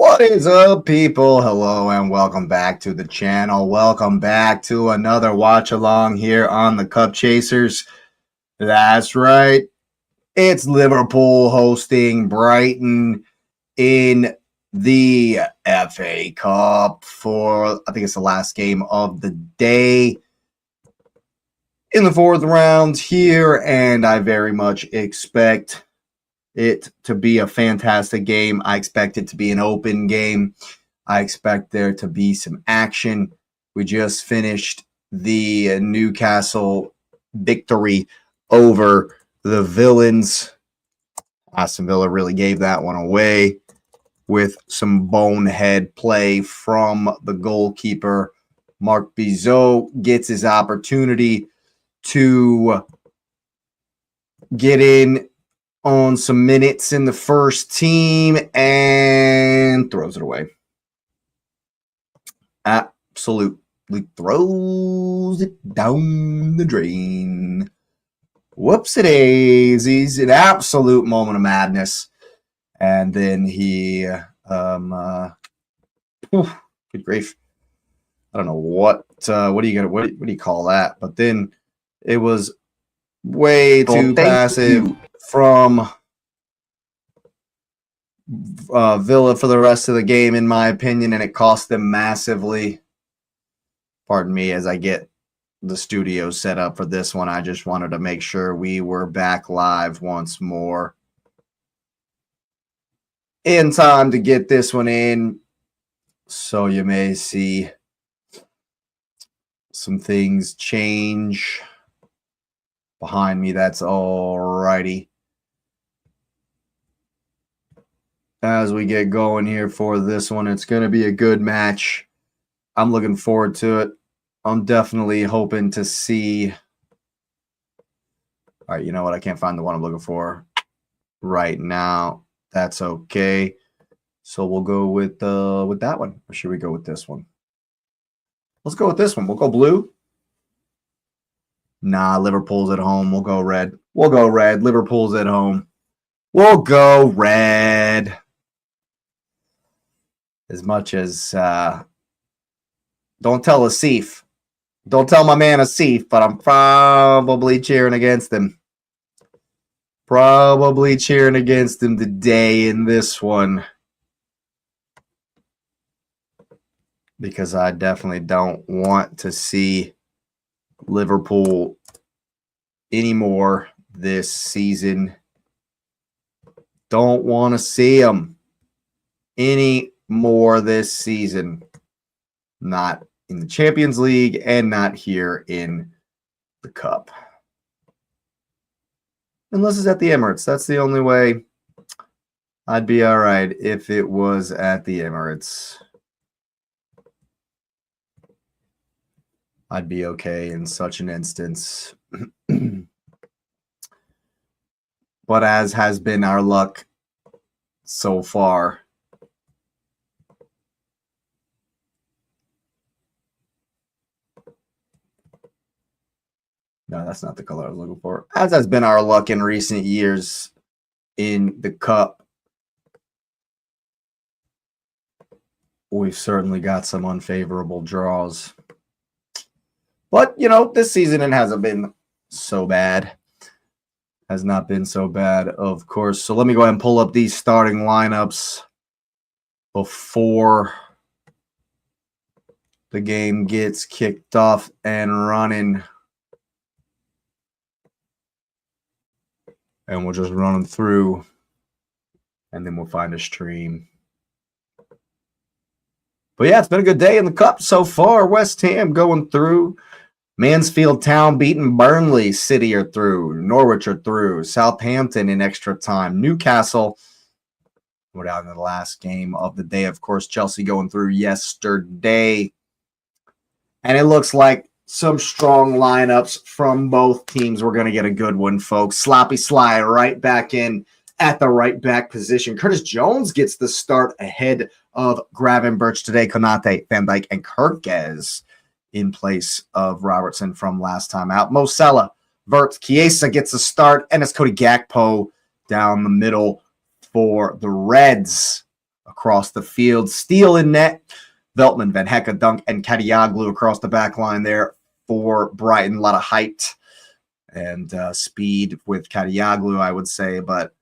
What is up, people? Hello and welcome back to the channel. Welcome back to another watch along here on the Cup Chasers. That's right. It's Liverpool hosting Brighton in the FA Cup for, I think it's the last game of the day in the fourth round here, and I very much expect it to be a fantastic game. I expect it to be an open game. I expect there to be some action. We just finished the Newcastle victory over the Villains. Aston Villa really gave that one away with some bonehead play from the goalkeeper. Marc Bizot gets his opportunity to get in on some minutes in the first team and throws it away. Absolutely throws it down the drain. Whoopsie-daisies. An absolute moment of madness. And then he, good grief. I don't know what do you call that? But then it was way too passive from Villa for the rest of the game, in my opinion, and it cost them massively. Pardon me as I get the studio set up for this one. I just wanted to make sure we were back live once more in time to get this one in. So you may see some things change behind me. That's all righty. As we get going here for this one, it's going to be a good match. I'm looking forward to it. I'm definitely hoping to see. All right, you know what? I can't find the one I'm looking for right now. That's okay. So we'll go with that one. Or should we go with this one? Let's go with this one. We'll go blue. Nah, Liverpool's at home. We'll go red. We'll go red. Liverpool's at home. We'll go red. As much as don't tell Asif. Don't tell my man Asif, but I'm probably cheering against him. Probably cheering against him today in this one. Because I definitely don't want to see Liverpool anymore this season. Don't want to see them any more this season. Not in the Champions League and not here in the Cup. Unless it's at the Emirates. That's the only way I'd be all right if it was at the Emirates. I'd be okay in such an instance. But as has been our luck so far, no, that's not the color I was looking for. As has been our luck in recent years in the Cup, we've certainly got some unfavorable draws. But, you know, this season it hasn't been so bad. Has not been so bad, of course. So let me go ahead and pull up these starting lineups before the game gets kicked off and running. And we'll just run them through, and then we'll find a stream. But yeah, it's been a good day in the Cup so far. West Ham going through. Mansfield Town beating Burnley. City are through. Norwich are through. Southampton in extra time. Newcastle, we're down to the last game of the day. Of course, Chelsea going through yesterday. And it looks like some strong lineups from both teams. We're going to get a good one, folks. Sloppy Sly right back in at the right back position. Curtis Jones gets the start ahead of Gravenberch today. Konate, Van Dijk, and Kirkes in place of Robertson from last time out. Mo Salah, Vert, Chiesa gets the start, and it's Cody Gakpo down the middle for the Reds. across the field. Steele in net. Veltman, Van Hecke, Dunk, and Kadioglu across the back line there for Brighton. A lot of height and speed with Kadioglu, I would say, but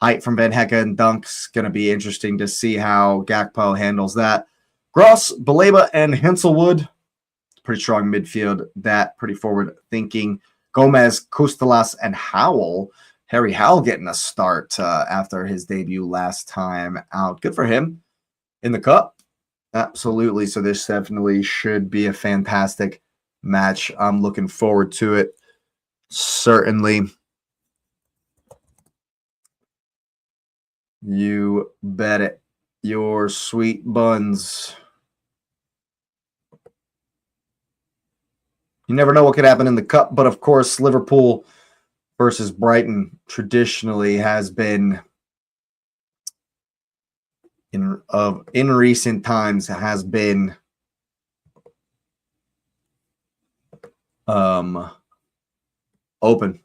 height from Van Hecke and Dunk's going to be interesting to see how Gakpo handles that. Gross, Baleba, and Henselwood. Pretty strong midfield. That pretty forward thinking. Gomez, Kustelas, and Howell. Harry Howell getting a start after his debut last time out. Good for him in the cup. Absolutely. So this definitely should be a fantastic match. I'm looking forward to it. Certainly. You bet it. Your sweet buns. You never know what could happen in the cup, but of course, Liverpool versus Brighton traditionally has been in recent times has been open.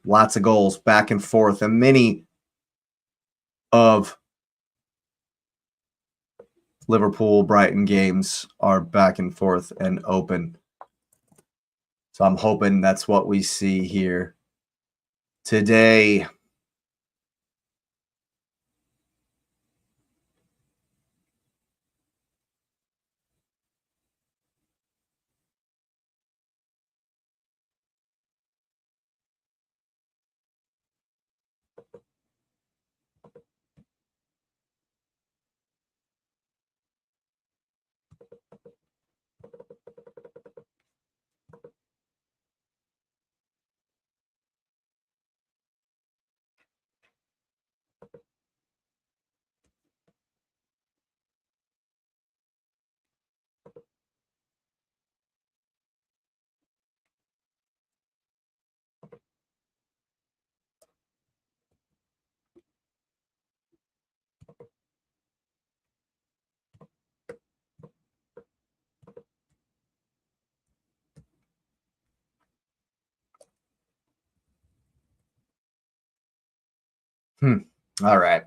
Lots of goals back and forth, and many of Liverpool Brighton games are back and forth and open. So I'm hoping that's what we see here today. All right.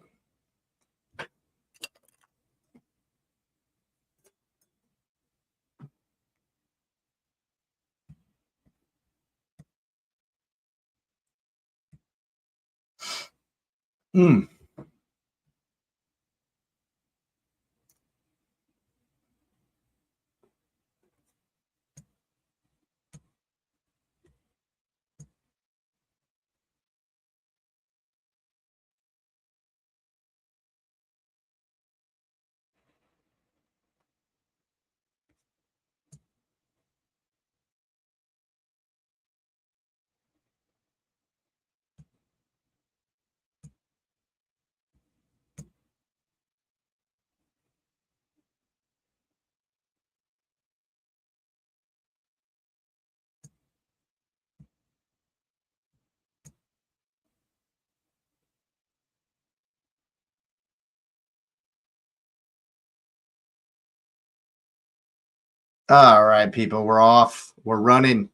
All right, people, we're off. We're running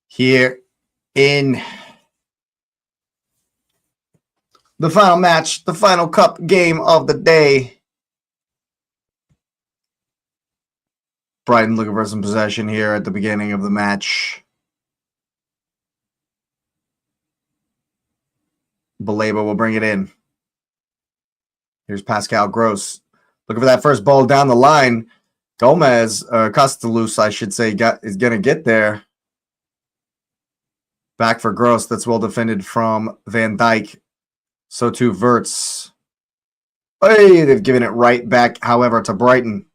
here in the final match, the final cup game of the day. Brighton looking for some possession here at the beginning of the match. Baleba will bring it in. Here's Pascal Gross. Looking for that first ball down the line. Gomez, Costalus, I should say, is going to get there. Back for Gross. That's well defended from Van Dijk. So too Wirtz. Hey, they've given it right back, however, to Brighton.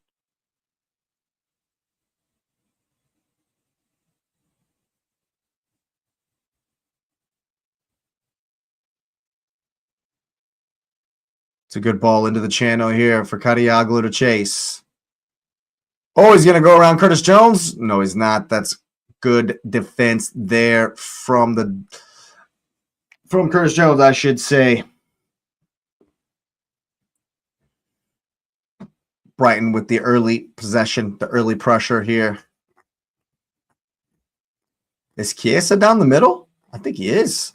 It's a good ball into the channel here for Kadioglu to chase. Oh, he's going to go around Curtis Jones? No, he's not. That's good defense there from Curtis Jones, I should say. Brighton with the early possession, the early pressure here. Is Chiesa down the middle? I think he is.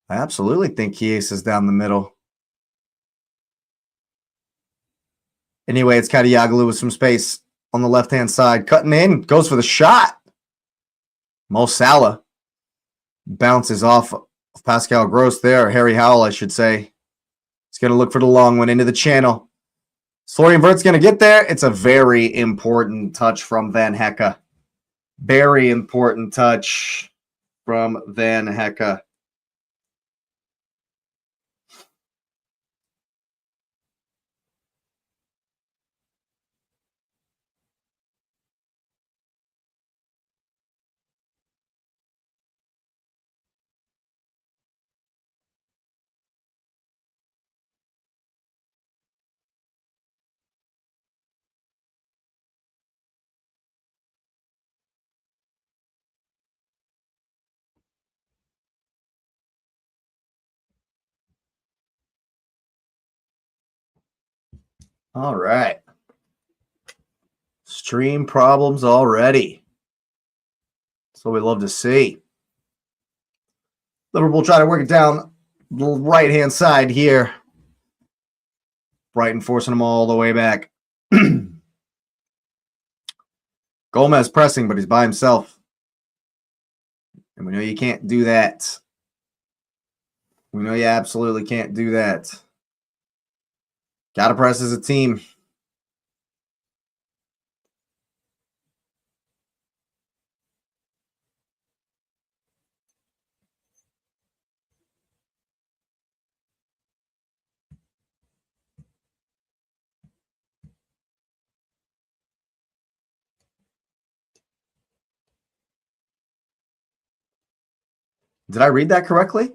I absolutely think Chiesa is down the middle. Anyway, it's Kadioglu with some space on the left-hand side. Cutting in, goes for the shot. Mo Salah bounces off of Pascal Gross there. Harry Howell, I should say. He's going to look for the long one into the channel. Florian Wirtz going to get there. It's a very important touch from Van Hecke. Very important touch from Van Hecke. All right. Stream problems already. That's what we love to see. Liverpool try to work it down the right-hand side here. Brighton forcing them all the way back. Gomez pressing, but he's by himself. And we know you can't do that. We know you absolutely can't do that. Got to press as a team. Did I read that correctly?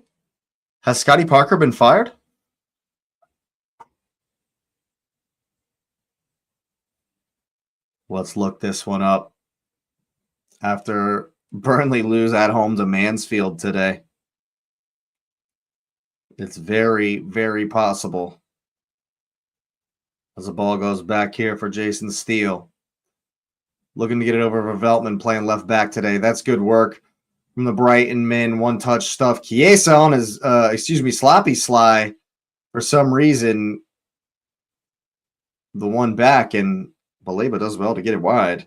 Has Scotty Parker been fired? Let's look this one up. After Burnley lose at home to Mansfield today. It's very, very possible. As the ball goes back here for Jason Steele. Looking to get it over for Veltman playing left back today. That's good work from the Brighton men. One-touch stuff. Chiesa on his, sloppy sly. For some reason, the one back, and Baleba does well to get it wide.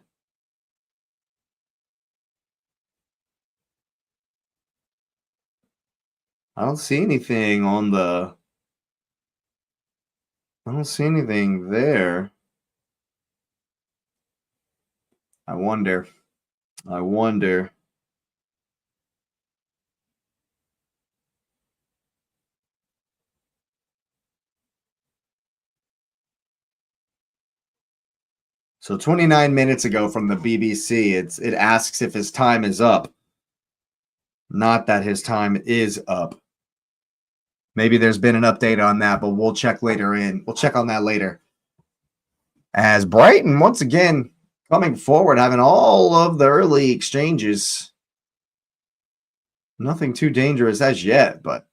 I don't see anything on the... I don't see anything there. I wonder. So 29 minutes ago from the BBC, it asks if his time is up. Not that his time is up. Maybe there's been an update on that, but we'll check later in. We'll check on that later. As Brighton, once again, coming forward, having all of the early exchanges. Nothing too dangerous as yet, but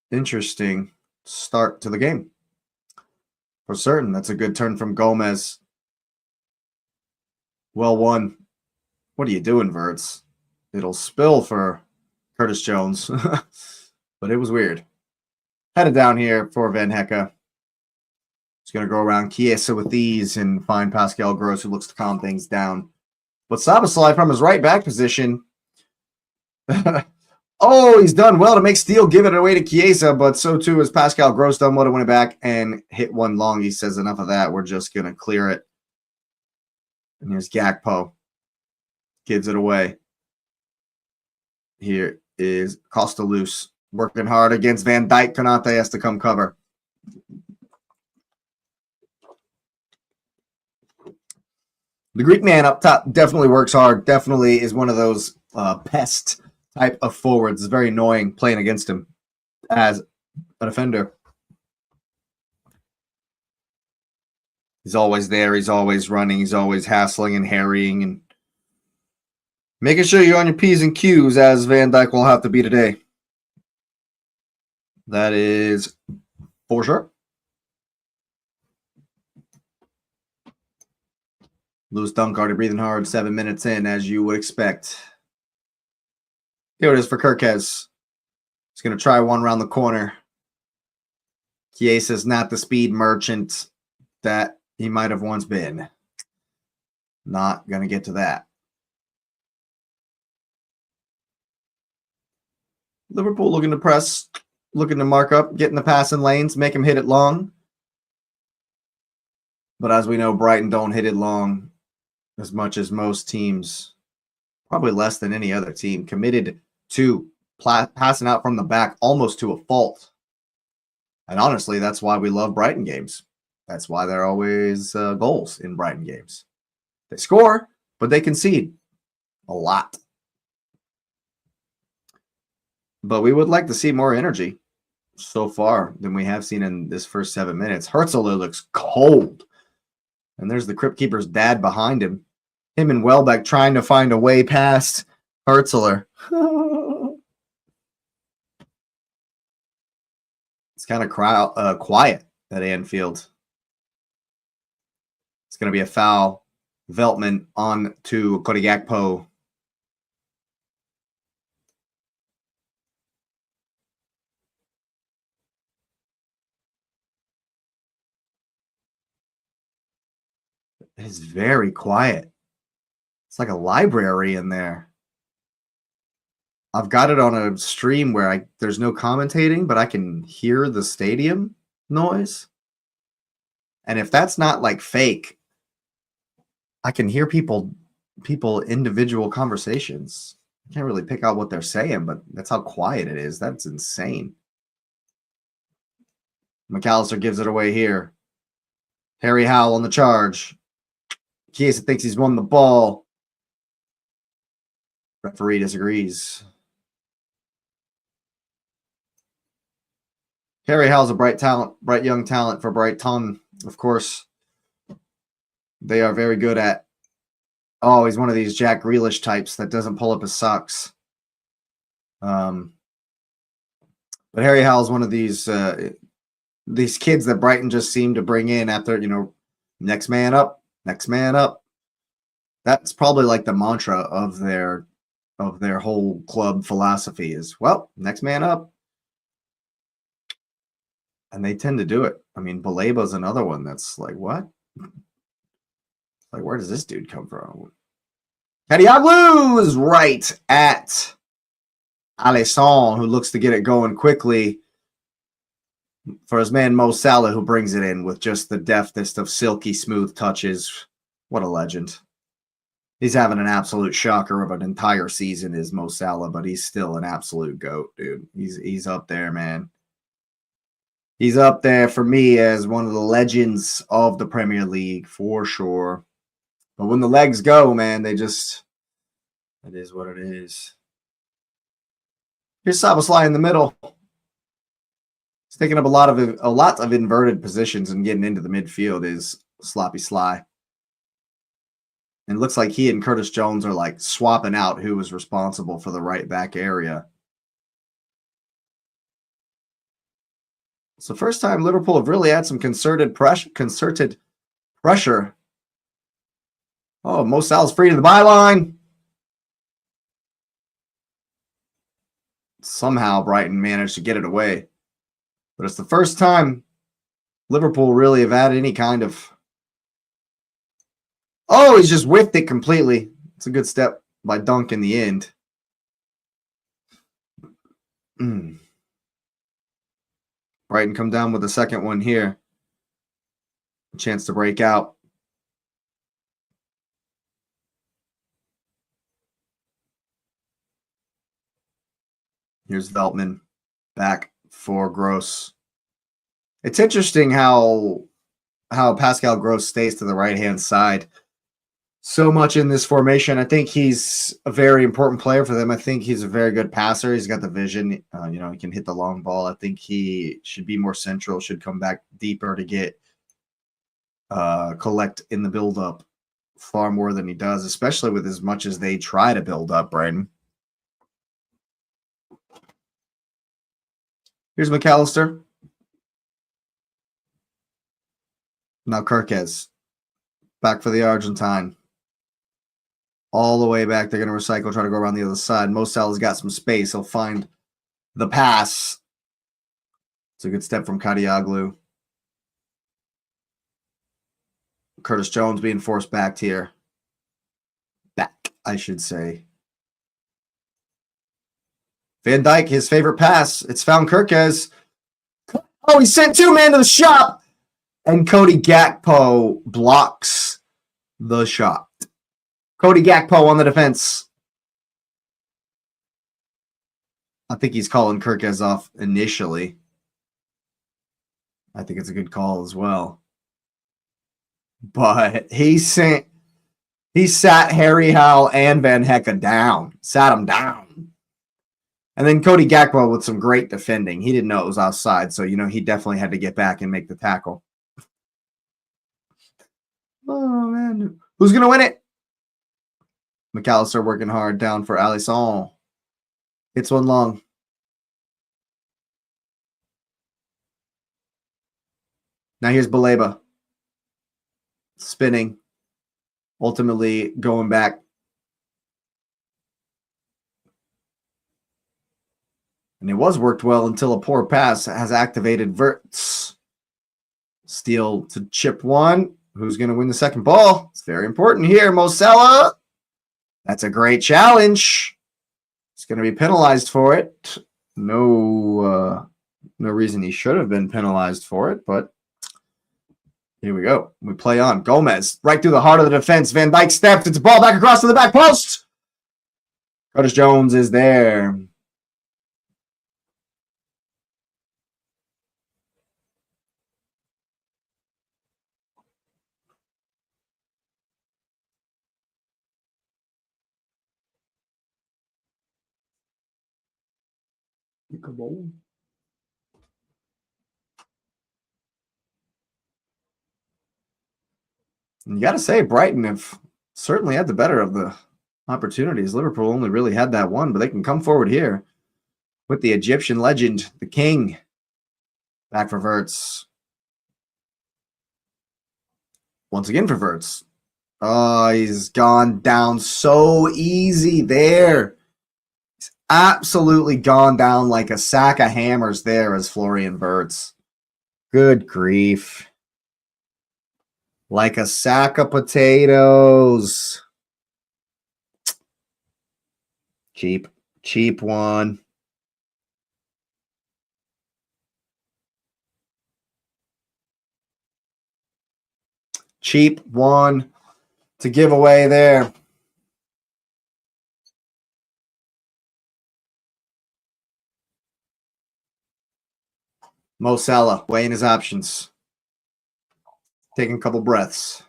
interesting start to the game. For certain, that's a good turn from Gomez. Well won. What are you doing, Wirtz? It'll spill for Curtis Jones. But it was weird. Headed down here for Van Hecke. He's going to go around Chiesa with these and find Pascal Gross, who looks to calm things down. But Szoboszlai from his right back position. Oh, he's done well to make Steele give it away to Chiesa, but so too has Pascal Gross done well to win it back and hit one long. He says, enough of that. We're just going to clear it. And here's Gakpo. Gives it away. Here is Costa loose. Working hard against Van Dijk. Konate has to come cover. The Greek man up top definitely works hard. Definitely is one of those pest type of forwards. It's very annoying playing against him as a defender. He's always there. He's always running. He's always hassling and harrying and making sure you're on your P's and Q's, as Van Dijk will have to be today. That is for sure. Lewis Dunk already breathing hard, 7 minutes in, as you would expect. Here it is for Kirkes. He's going to try one around the corner. Chiesa's not the speed merchant. that he might have once been. Not going to get to that. Liverpool looking to press, looking to mark up, get in the passing lanes, make him hit it long. But as we know, Brighton don't hit it long as much as most teams, probably less than any other team, committed to passing out from the back almost to a fault. And honestly, that's why we love Brighton games. That's why there are always goals in Brighton games. They score, but they concede a lot. But we would like to see more energy so far than we have seen in this first 7 minutes. Hurtzler looks cold. And there's the Crypt Keeper's dad behind him. Him and Welbeck trying to find a way past Hurtzler. It's kind of quiet at Anfield. It's going to be a foul. Veltman on to Kodiakpo. It is very quiet. It's like a library in there. I've got it on a stream where there's no commentating, but I can hear the stadium noise. And if that's not like fake, I can hear people individual conversations. I can't really pick out what they're saying, but that's how quiet it is. That's insane. McAllister gives it away here. Harry Howell on the charge. Chiesa thinks he's won the ball. Referee disagrees. Harry Howell's a bright young talent for Brighton, of course. They are very good at. Oh, he's one of these Jack Grealish types that doesn't pull up his socks. But Harry Howell's one of these kids that Brighton just seemed to bring in after, next man up, next man up. That's probably like the mantra of their whole club philosophy is, well, next man up. And they tend to do it. I mean, Baleba's another one that's like, what? Like, where does this dude come from? Kadioglu is right at Alisson, who looks to get it going quickly for his man Mo Salah, who brings it in with just the deftest of silky smooth touches. What a legend. He's having an absolute shocker of an entire season is Mo Salah, but he's still an absolute GOAT, dude. He's up there, man. He's up there for me as one of the legends of the Premier League, for sure. But when the legs go, man, it is what it is. Here's Szoboszlai in the middle. He's taking up a lot of inverted positions and getting into the midfield is Sloppy Sly. And it looks like he and Curtis Jones are like swapping out who was responsible for the right back area. It's the first time Liverpool have really had some concerted pressure. Oh, Mo Salah's free to the byline. Somehow Brighton managed to get it away. But it's the first time Liverpool really have had any kind of... Oh, he's just whiffed it completely. It's a good step by Dunk in the end. Brighton come down with the second one here. A chance to break out. Here's Veltman back for Gross. It's interesting how Pascal Gross stays to the right-hand side so much in this formation. I think he's a very important player for them. I think he's a very good passer. He's got the vision. He can hit the long ball. I think he should be more central, should come back deeper to get collect in the build-up far more than he does, especially with as much as they try to build up, Brighton. Here's McAllister. Now Kirkez. Back for the Argentine. All the way back. They're going to recycle, try to go around the other side. Mo Salah's got some space. He'll find the pass. It's a good step from Kadioglu. Curtis Jones being forced back here. Back, I should say. Van Dijk, his favorite pass. It's found Kirkes. Oh, he sent 2-man to the shot. And Cody Gakpo blocks the shot. Cody Gakpo on the defense. I think he's calling Kirkes off initially. I think it's a good call as well. But he sat Harry Howell and Van Hecke down. Sat him down. And then Cody Gakpo with some great defending. He didn't know it was offside, so, he definitely had to get back and make the tackle. Oh, man. Who's going to win it? McAllister working hard down for Alisson. Hits one long. Now here's Baleba. Spinning. Ultimately going back. And it was worked well until a poor pass has activated Wirtz. Steal to chip one. Who's going to win the second ball? It's very important here. Mosella. That's a great challenge. He's going to be penalized for it. No reason he should have been penalized for it, but here we go. We play on. Gomez, right through the heart of the defense. Van Dijk steps. It's a ball back across to the back post. Curtis Jones is there. You got to say, Brighton have certainly had the better of the opportunities. Liverpool only really had that one, but they can come forward here with the Egyptian legend, the king. Back for Wirtz. Once again for Wirtz. Oh, he's gone down so easy there. He's absolutely gone down like a sack of hammers there as Florian Wirtz. Good grief. Like a sack of potatoes. Cheap one. Cheap one to give away there. Mo Salah weighing his options. Taking a couple breaths.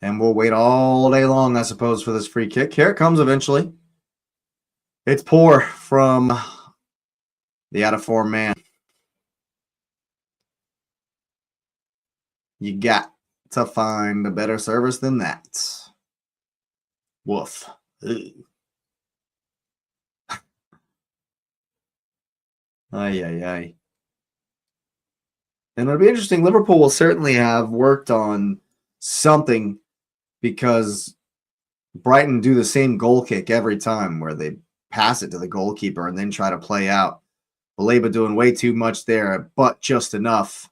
And we'll wait all day long, I suppose, for this free kick. Here it comes eventually. It's poor from the out-of-form man. You got to find a better service than that. Woof. Ay, ay, ay. And it'll be interesting. Liverpool will certainly have worked on something because Brighton do the same goal kick every time where they pass it to the goalkeeper and then try to play out. Baleba doing way too much there, but just enough.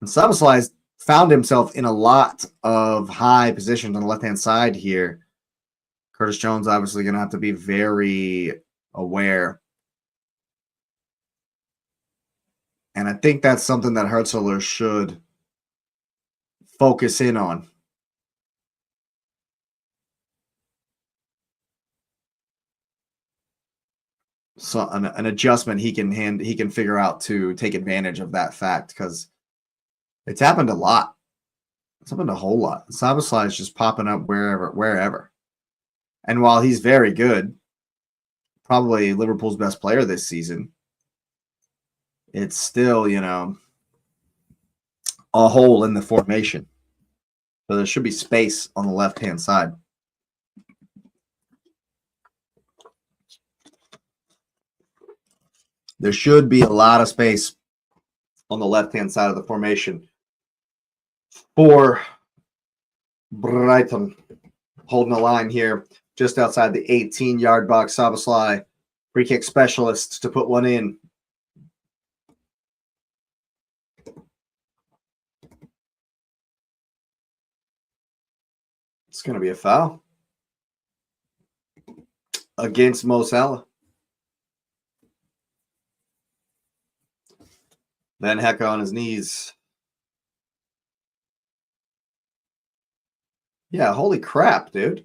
And Szoboszlai found himself in a lot of high positions on the left-hand side here. Curtis Jones obviously going to have to be very aware. And I think that's something that Hertzler should focus in on. So an adjustment he can figure out to take advantage of that fact, because it's happened a lot. It's happened a whole lot. Szoboszlai is just popping up wherever. And while he's very good, probably Liverpool's best player this season, it's still, a hole in the formation. So there should be space on the left-hand side. There should be a lot of space on the left-hand side of the formation for Brighton. holding the line here just outside the 18-yard box. Szoboszlai, free kick specialist to put one in. It's going to be a foul against Mo Salah. Van Hecke on his knees. Yeah, holy crap, dude.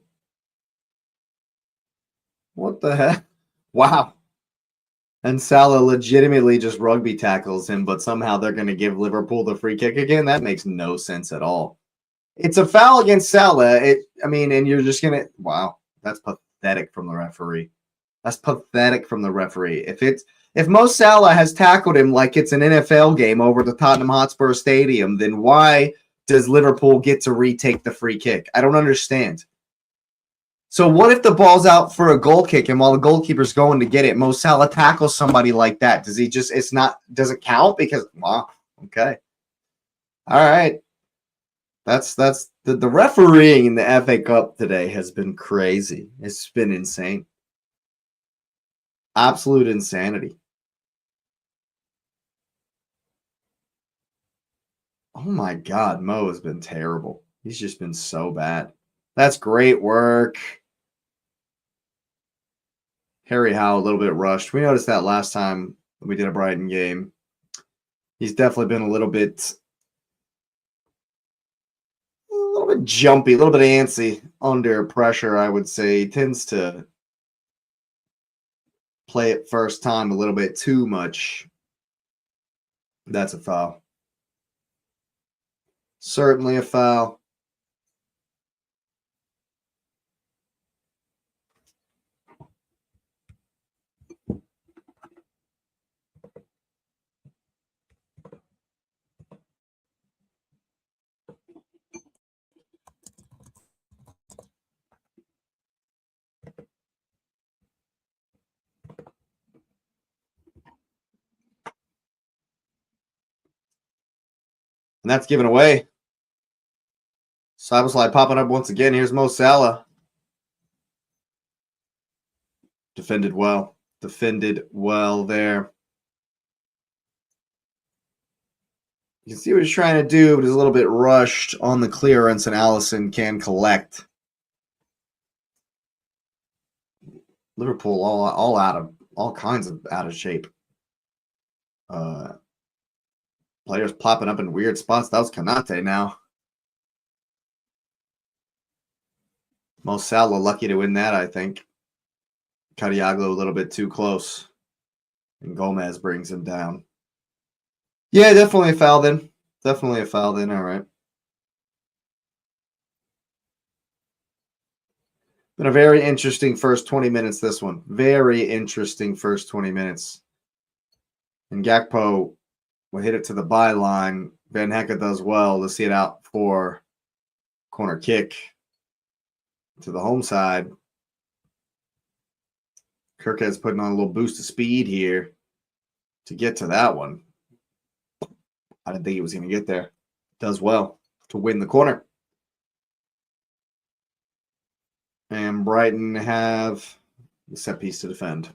What the heck? Wow. And Salah legitimately just rugby tackles him, but somehow they're going to give Liverpool the free kick again? That makes no sense at all. It's a foul against Salah. And you're just going to... Wow, that's pathetic from the referee. That's pathetic from the referee. If Mo Salah has tackled him like it's an NFL game over the Tottenham Hotspur Stadium, then why does Liverpool get to retake the free kick? I don't understand. So what if the ball's out for a goal kick and while the goalkeeper's going to get it, Mo Salah tackles somebody like that? Does it count? Because, wow, okay. All right. That's the refereeing in the FA Cup today has been crazy. It's been insane. Absolute insanity. Oh my God, Mo has been terrible. He's just been so bad. That's great work. Harry Howe, a little bit rushed. We noticed that last time we did a Brighton game. He's definitely been a little bit jumpy, a little bit antsy under pressure, I would say. He tends to play it first time a little bit too much. That's a foul. Certainly a foul. And that's given away. Szoboszlai popping up once again. Here's Mo Salah. Defended well. Defended well there. You can see what he's trying to do, but he's a little bit rushed on the clearance, and Alisson can collect. Liverpool all out of all kinds of out of shape. Players popping up in weird spots. That was Kanate now. Mo Salah lucky to win that, I think. Kadioglu a little bit too close. And Gomez brings him down. Yeah, definitely a foul then. Definitely a foul then. All right. Been a very interesting first 20 minutes, this one. Very interesting first 20 minutes. And Gakpo will hit it to the byline. Van Hecke does well to see it out for corner kick to the home side. Kirkhead's putting on a little boost of speed here to get to that one. I didn't think he was going to get there. Does well to win the corner. And Brighton have the set piece to defend.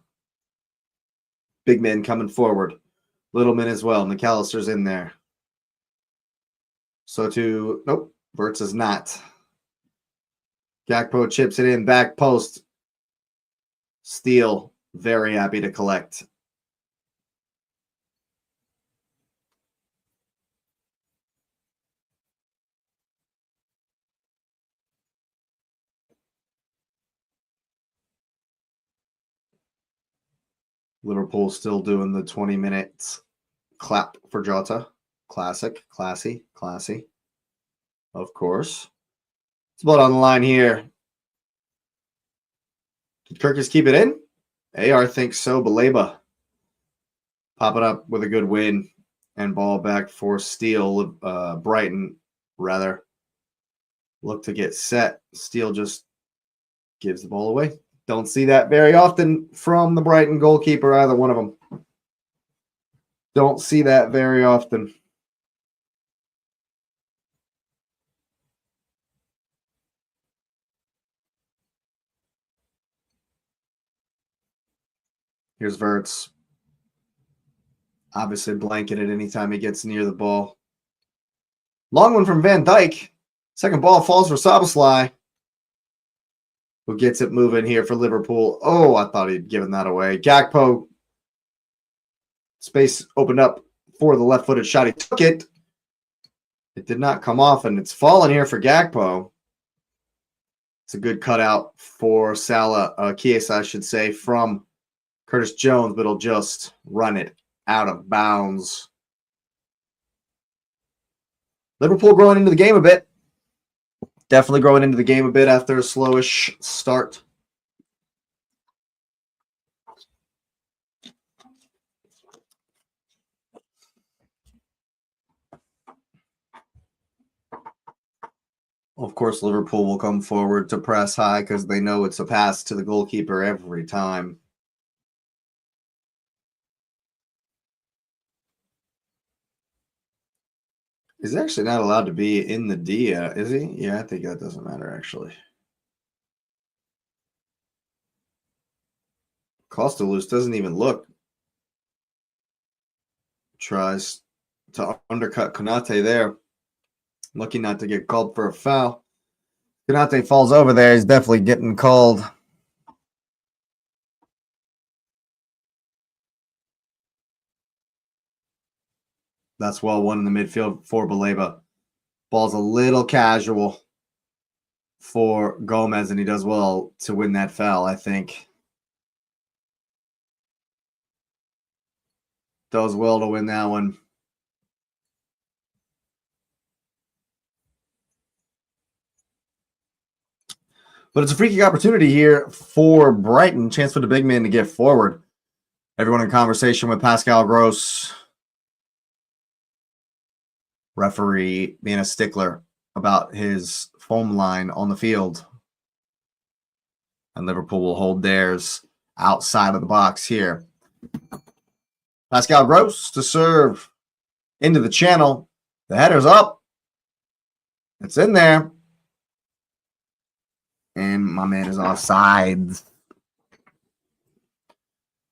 Big men coming forward. Little men as well. McAllister's in there. Nope, Verts is not. Gakpo chips it in, back post. Steele, very happy to collect. Liverpool still doing the 20 minutes clap for Jota. Classic, classy. Of course. It's blood on the line here. Did Kirkus keep it in? AR thinks so. Baleba popping up with a good win and ball back for Steele. Brighton, rather, look to get set. Steele just gives the ball away. Don't see that very often from the Brighton goalkeeper, either one of them. Don't see that very often. Here's Verts. Obviously blanketed anytime he gets near the ball. Long one from Van Dijk. Second ball falls for Szoboszlai, who gets it moving here for Liverpool. Oh, I thought he'd given that away. Gakpo. Space opened up for the left-footed shot. He took it. It did not come off, and it's fallen here for Gakpo. It's a good cutout for Chiesa, I should say, from Curtis Jones, but he'll just run it out of bounds. Liverpool growing into the game a bit. Definitely growing into the game a bit after a slowish start. Of course, Liverpool will come forward to press high because they know it's a pass to the goalkeeper every time. He's actually not allowed to be in the Dia, is he? Yeah, I think that doesn't matter, actually. Kostelus doesn't even look. Tries to undercut Konate there. Lucky not to get called for a foul. Konate falls over there. He's definitely getting called. That's well won in the midfield for Baleba. Ball's a little casual for Gomez, and he does well to win that foul, I think. Does well to win that one. But it's a free kick opportunity here for Brighton. Chance for the big man to get forward. Everyone in conversation with Pascal Gross. Referee being a stickler about his foam line on the field. And Liverpool will hold theirs outside of the box here. Pascal Gross to serve into the channel. The header's up. It's in there. And my man is offside.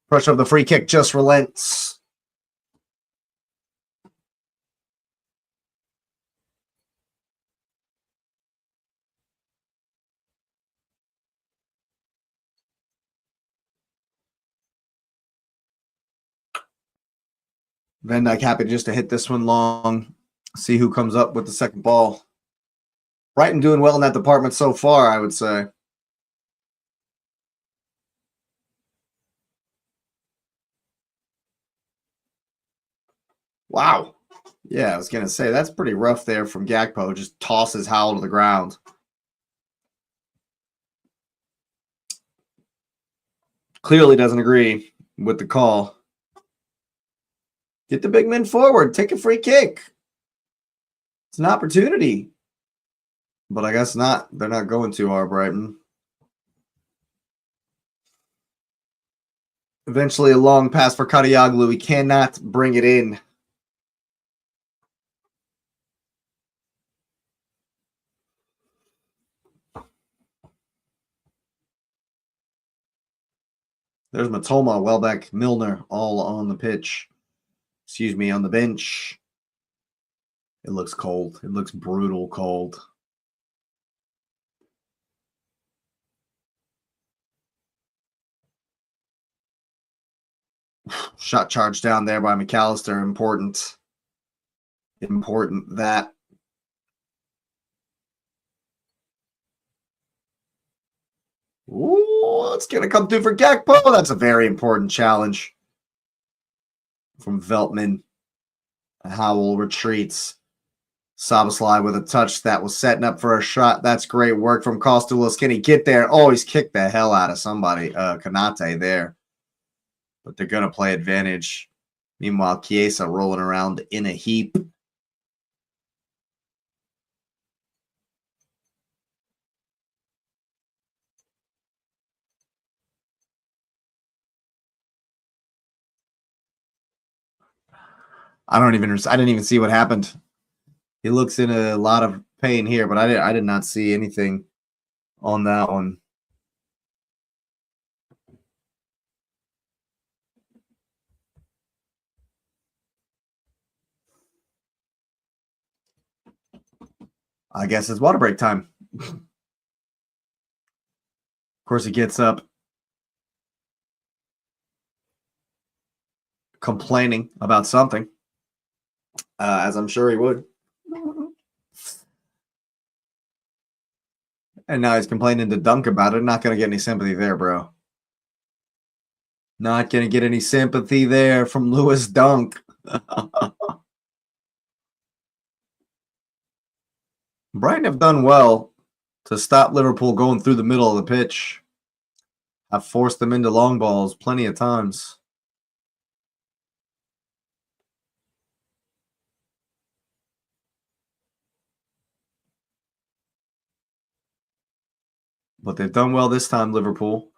Pressure of the free kick just relents. Van Dijk happy just to hit this one long. See who comes up with the second ball. Brighton doing well in that department so far, I would say. Wow. Yeah, I was going to say, that's pretty rough there from Gakpo. Just tosses Howell to the ground. Clearly doesn't agree with the call. Get the big men forward. Take a free kick. It's an opportunity. But I guess not. They're not going to, are Brighton. Eventually a long pass for Kadioglu. He cannot bring it in. There's Matoma, Welbeck, Milner, all on the pitch. Excuse me, on the bench. It looks cold. It looks brutal cold. Shot charged down there by McAllister. Important. Important that. Ooh, it's going to come through for Gakpo. That's a very important challenge from Veltman. Howell retreats. Szoboszlai with a touch that was setting up for a shot. That's great work from Kostelus. Can he get there? Oh, he's kicked the hell out of somebody. Konate there. But they're going to play advantage. Meanwhile, Chiesa rolling around in a heap. I didn't even see what happened. He looks in a lot of pain here, but I did not see anything on that one. I guess it's water break time. Of course, he gets up complaining about something, as I'm sure he would. And now he's complaining to Dunk about it. Not going to get any sympathy there, bro. Not going to get any sympathy there from Lewis Dunk. Brighton have done well to stop Liverpool going through the middle of the pitch. I've forced them into long balls plenty of times. But they've done well this time, Liverpool.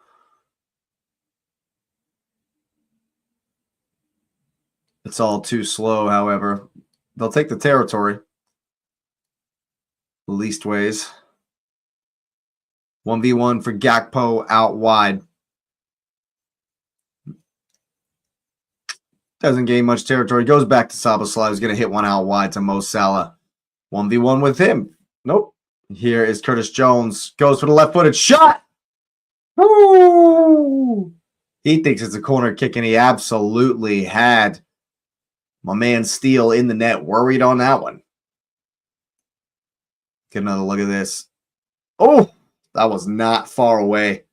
It's all too slow, however. They'll take the territory. Least ways. 1v1 for Gakpo out wide. Doesn't gain much territory. Goes back to Szoboszlai, who's going to hit one out wide to Mo Salah. 1v1 with him. Nope. Here is Curtis Jones. Goes for the left-footed shot. Woo! He thinks it's a corner kick, and he absolutely had my man Steele in the net. Worried on that one. Get another look at this. Oh, that was not far away.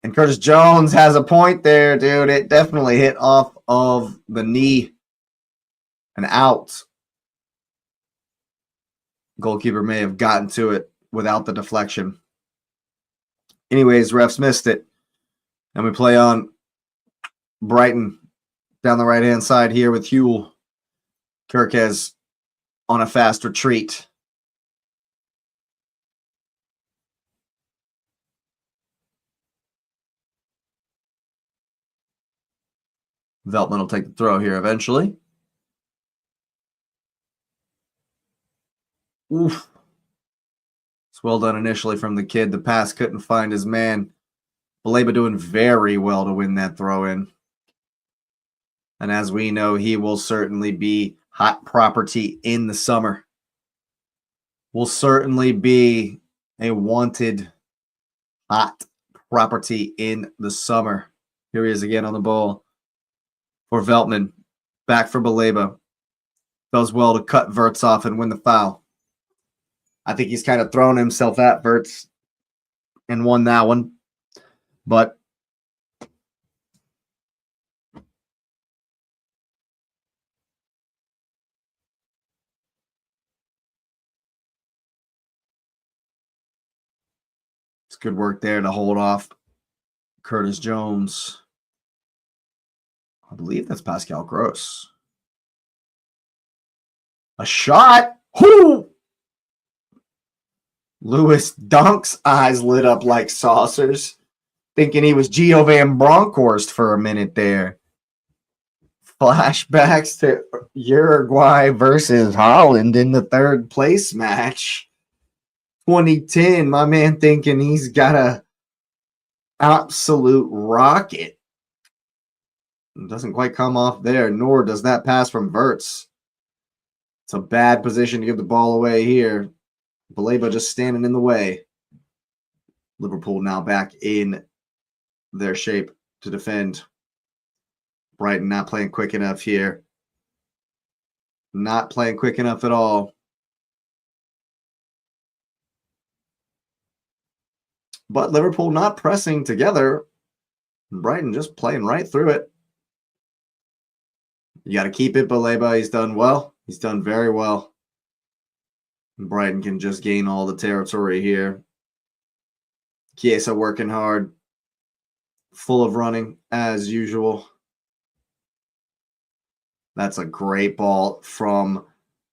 And Curtis Jones has a point there, dude. It definitely hit off of the knee and out. Goalkeeper may have gotten to it without the deflection. Anyways, refs missed it. And we play on Brighton down the right-hand side here with Huell. Kirkes on a fast retreat. Veltman will take the throw here eventually. Oof. It's well done initially from the kid. The pass couldn't find his man. Baleba doing very well to win that throw in. And as we know, he will certainly be hot property in the summer. Will certainly be a wanted hot property in the summer. Here he is again on the ball for Veltman. Back for Baleba. Does well to cut Wirtz off and win the foul. I think he's kind of thrown himself at Wirtz and won that one. But it's good work there to hold off Curtis Jones. I believe that's Pascal Gross. A shot. Whoo! Lewis Dunk's eyes lit up like saucers, thinking he was Gio Van Bronckhorst for a minute there. Flashbacks to Uruguay versus Holland in the third place match. 2010, my man thinking he's got a absolute rocket. It doesn't quite come off there, nor does that pass from Wirtz. It's a bad position to give the ball away here. Baleba just standing in the way. Liverpool now back in their shape to defend. Brighton not playing quick enough here. Not playing quick enough at all. But Liverpool not pressing together. Brighton just playing right through it. You got to keep it, Baleba. He's done well. He's done very well. Brighton can just gain all the territory here. Chiesa working hard. Full of running, as usual. That's a great ball from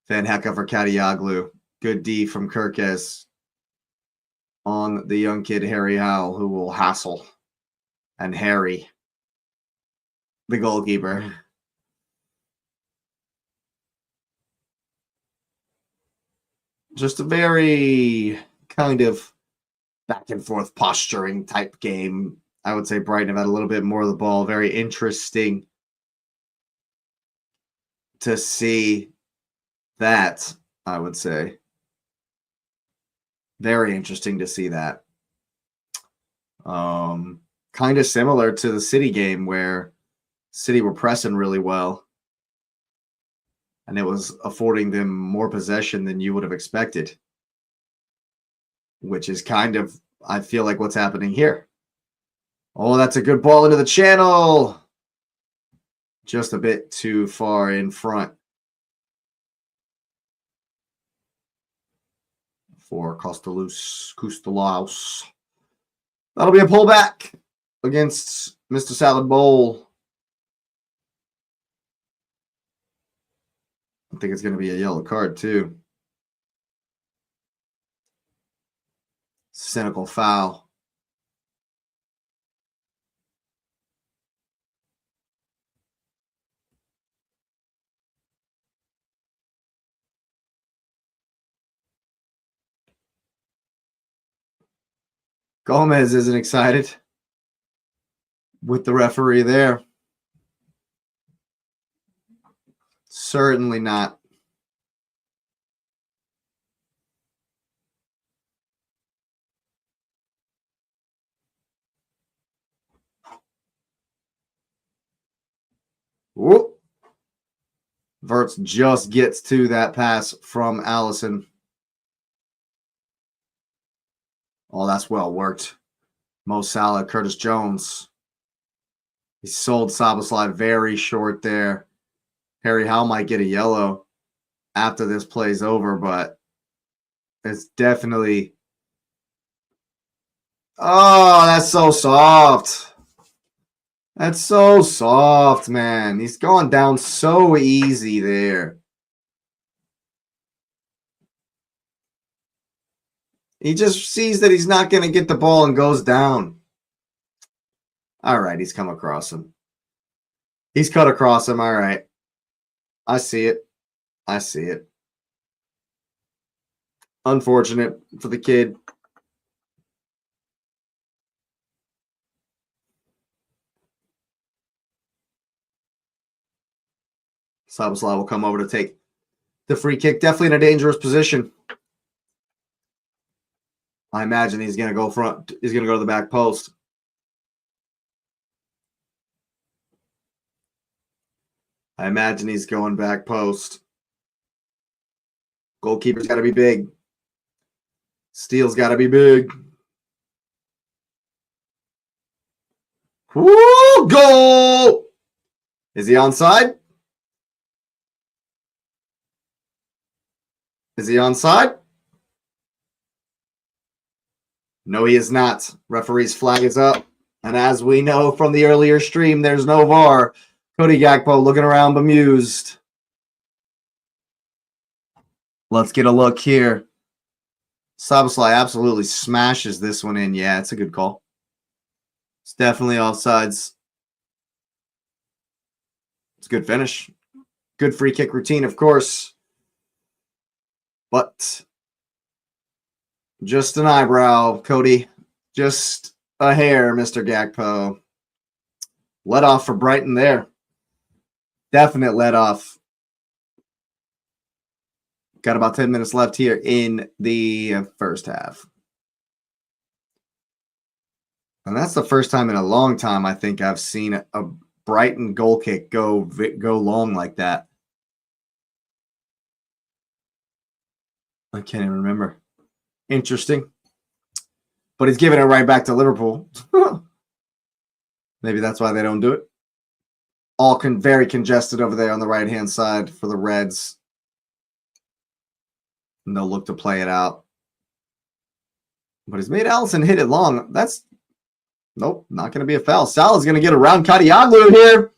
Van Hecke for Kadioglu. Good D from Kirkes on the young kid, Harry Howell, who will hassle and harry the goalkeeper. Just a very kind of back and forth posturing type game. I would say Brighton have had a little bit more of the ball. Very interesting to see that, I would say. Very interesting to see that. Kind of similar to the City game where City were pressing really well, and it was affording them more possession than you would have expected, which is kind of, I feel like, what's happening here. Oh, that's a good ball into the channel. Just a bit too far in front for Kostalaus. That'll be a pullback against Mr. Salad Bowl. I think it's going to be a yellow card, too. Cynical foul. Gomez isn't excited with the referee there. Certainly not. Whoop. Verts just gets to that pass from Allison. Oh, that's well worked. Mo Salah, Curtis Jones. He sold Szoboszlai very short there. Harry Howe might get a yellow after this play's over, but it's definitely... Oh, that's so soft. That's so soft, man. He's gone down so easy there. He just sees that he's not going to get the ball and goes down. All right, he's come across him. He's cut across him. All right. I see it. I see it. Unfortunate for the kid. Szoboszlai will come over to take the free kick. Definitely in a dangerous position. I imagine he's going to go front. He's going to go to the back post. I imagine he's going back post. Goalkeeper's got to be big. Steel's got to be big. Woo! Goal! Is he onside? Is he onside? No, he is not. Referee's flag is up. And as we know from the earlier stream, there's no VAR. Cody Gakpo looking around bemused. Let's get a look here. Szoboszlai absolutely smashes this one in. Yeah, it's a good call. It's definitely offsides. It's a good finish. Good free kick routine, of course. But just an eyebrow, Cody. Just a hair, Mr. Gakpo. Let off for Brighton there. Definite let off. Got about 10 minutes left here in the first half. And that's the first time in a long time I think I've seen a Brighton goal kick go long like that. I can't even remember. Interesting. But he's giving it right back to Liverpool. Maybe that's why they don't do it. All very congested over there on the right-hand side for the Reds. And they'll look to play it out. But he's made Allison hit it long. That's, nope, not going to be a foul. Salah's going to get around Kadioglu here.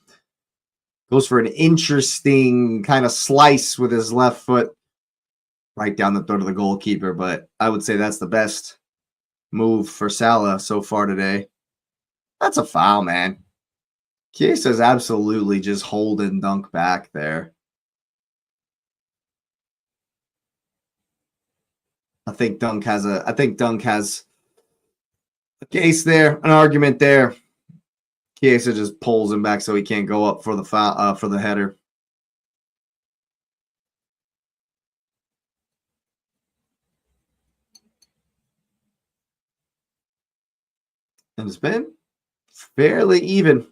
Goes for an interesting kind of slice with his left foot. Right down the throat of the goalkeeper. But I would say that's the best move for Salah so far today. That's a foul, man. Chiesa's absolutely just holding Dunk back there. I think Dunk has a case there, an argument there. Chiesa just pulls him back so he can't go up for the foul, for the header. And it's been fairly even.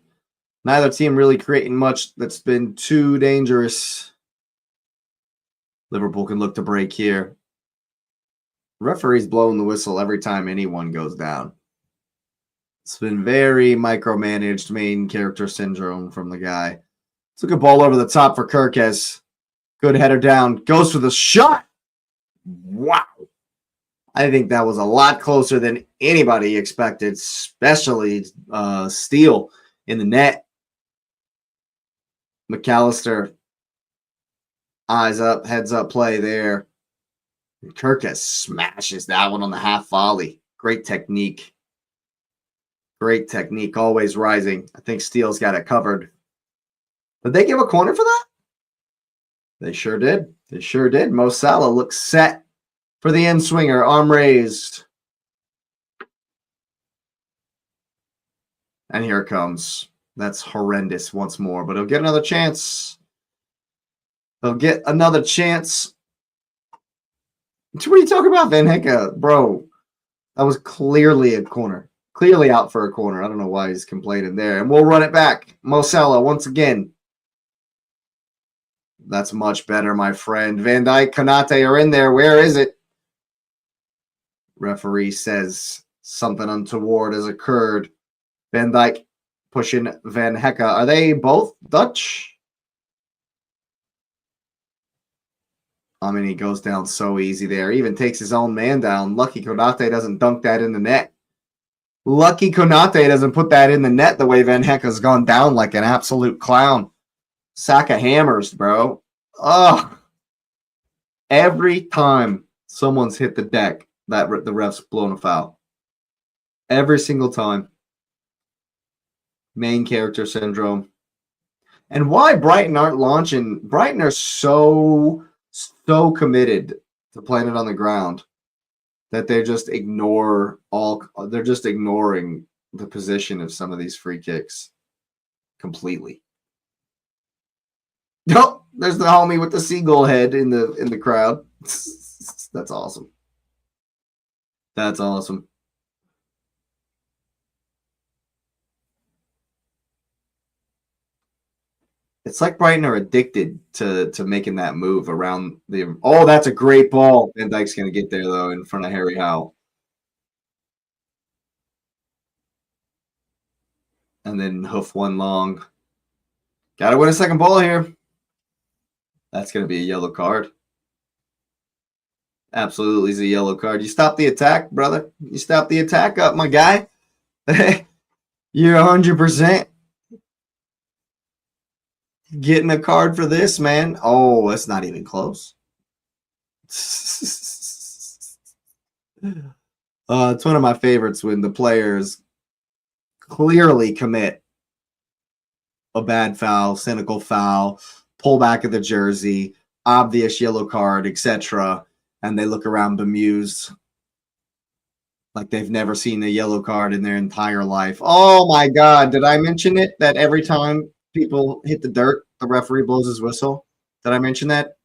Neither team really creating much that's been too dangerous. Liverpool can look to break here. Referee's blowing the whistle every time anyone goes down. It's been very micromanaged, main character syndrome from the guy. Took a ball over the top for Kirkes. Good header down. Goes for the shot. Wow. I think that was a lot closer than anybody expected, especially Steele in the net. McAllister, eyes up, heads up play there. Kirkes smashes that one on the half volley. Great technique. Great technique, always rising. I think Steele's got it covered. Did they give a corner for that? They sure did. They sure did. Mo Salah looks set for the end swinger, arm raised. And here it comes. That's horrendous once more, but he'll get another chance. He'll get another chance. What are you talking about, Van Hecke? Bro, that was clearly a corner. Clearly out for a corner. I don't know why he's complaining there. And we'll run it back. Mo Salah once again. That's much better, my friend. Van Dijk, Konate are in there. Where is it? Referee says something untoward has occurred. Van Dijk pushing Van Hecke. Are they both Dutch? I mean, he goes down so easy there. He even takes his own man down. Lucky Konate doesn't dunk that in the net. Lucky Konate doesn't put that in the net the way Van Hecke's gone down like an absolute clown. Sack of hammers, bro. Ugh. Every time someone's hit the deck, the ref's blown a foul. Every single time. Main character syndrome. And why Brighton aren't launching? Brighton are so committed to playing it on the ground that they just ignore they're just ignoring the position of some of these free kicks completely. Oh, there's the homie with the seagull head in the crowd. That's awesome. That's awesome. It's like Brighton are addicted to making that move around the. Oh, that's a great ball. Van Dijk's going to get there, though, in front of Harry Howe. And then hoof one long. Got to win a second ball here. That's going to be a yellow card. Absolutely is a yellow card. You stop the attack, brother. You stop the attack up, my guy. You're 100%. Getting a card for this, man. Oh, that's not even close. It's one of my favorites when the players clearly commit a bad foul, cynical foul, pull back of the jersey, obvious yellow card, etc., and they look around bemused like they've never seen a yellow card in their entire life. Oh my God, did I mention it? That every time people hit the dirt, the referee blows his whistle. Did I mention that?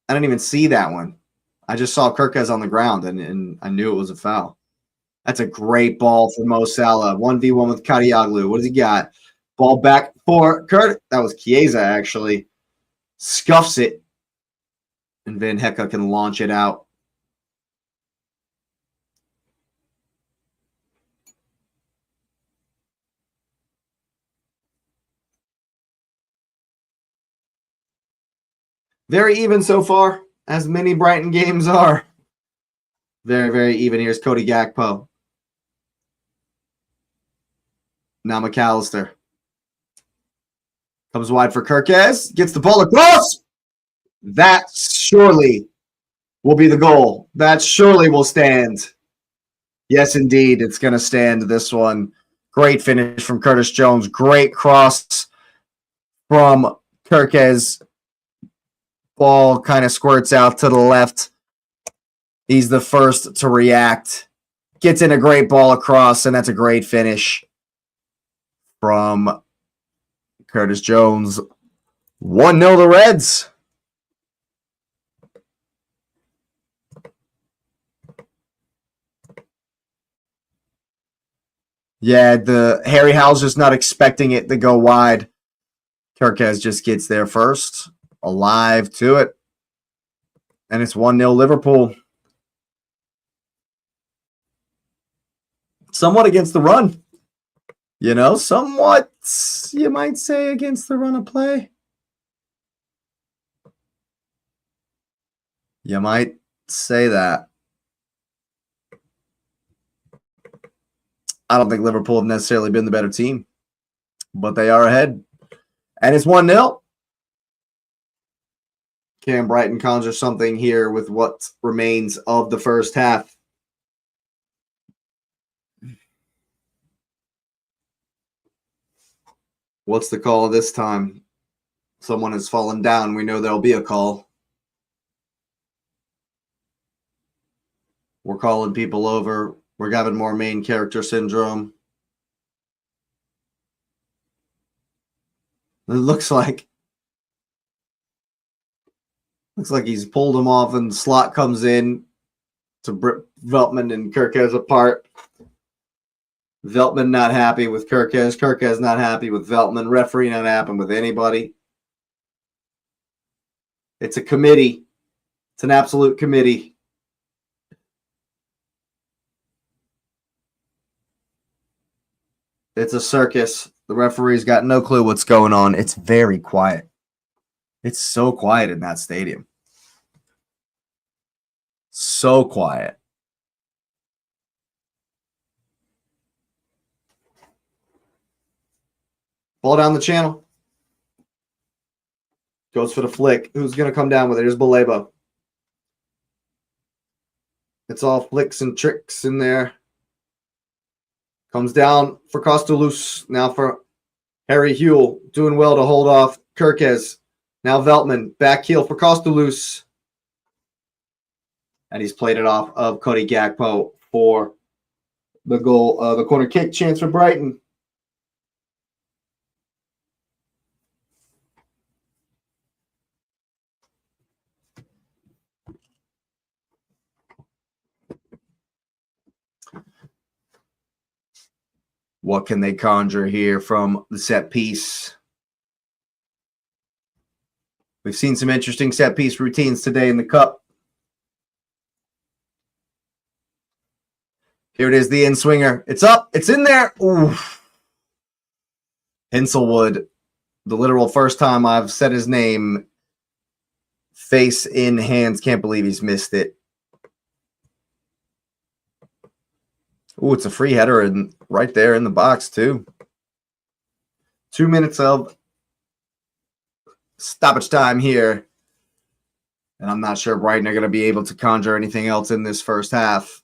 I didn't even see that one. I just saw Kirkes on the ground, and I knew it was a foul. That's a great ball for Mo Salah. 1v1 with Kadioglu. What does he got? Ball back for Kurt. That was Chiesa, actually. Scuffs it. And Van Hecke can launch it out. Very even so far, as many Brighton games are. Very, very even. Here's Cody Gakpo. Now McAllister. Comes wide for Kirkes. Gets the ball across. That surely will be the goal. That surely will stand. Yes, indeed. It's going to stand this one. Great finish from Curtis Jones. Great cross from Kirkes. Ball kind of squirts out to the left. He's the first to react. Gets in a great ball across, and that's a great finish from Curtis Jones. 1-0 the Reds. Yeah, the Harry Howell's just not expecting it to go wide. Kirkez just gets there first. Alive to it. And it's 1-0 Liverpool. Somewhat against the run. You know, somewhat, you might say, against the run of play. You might say that. I don't think Liverpool have necessarily been the better team, but they are ahead. And it's 1-0. Can Brighton conjure something here with what remains of the first half? What's the call this time? Someone has fallen down. We know there'll be a call. We're calling people over. We're having more main character syndrome. It looks like he's pulled him off, and the slot comes in to rip Veltman and Kirkez apart. Veltman not happy with Kirkez. Kirkez not happy with Veltman. Referee not happy with anybody. It's a committee. It's an absolute committee. It's a circus. The referee's got no clue what's going on. It's very quiet. It's so quiet in that stadium. So quiet. Ball down the channel. Goes for the flick. Who's going to come down with it? Here's Baleba. It's all flicks and tricks in there. Comes down for Costalus. Now for Harry Hewell. Doing well to hold off Kirkez. Now Veltman. Back heel for Costalus. And he's played it off of Cody Gakpo for the goal. The corner kick chance for Brighton. What can they conjure here from the set piece? We've seen some interesting set piece routines today in the Cup. Here it is, the in-swinger. It's up. It's in there. Ooh. Hinselwood, the literal first time I've said his name. Face in hands. Can't believe he's missed it. Ooh, it's a free header and right there in the box, too. 2 minutes of stoppage time here. And I'm not sure Brighton are going to be able to conjure anything else in this first half.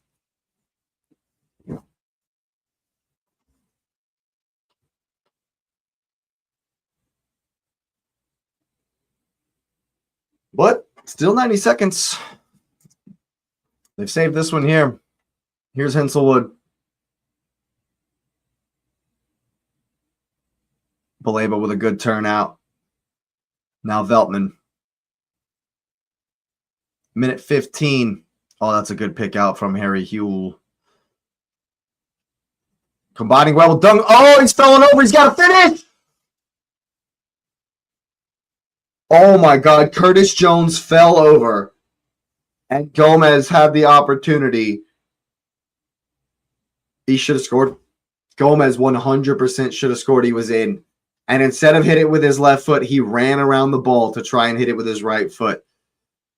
But still 90 seconds. They've saved this one here. Here's Hinselwood. Baleba with a good turnout. Now Veltman. Minute 15. Oh, that's a good pick out from Harry Hewell. Combining well with Dung. Oh, he's falling over. He's got to finish. Oh, my God. Curtis Jones fell over. And Gomez had the opportunity. He should have scored. Gomez 100% should have scored. He was in. And instead of hit it with his left foot, he ran around the ball to try and hit it with his right foot.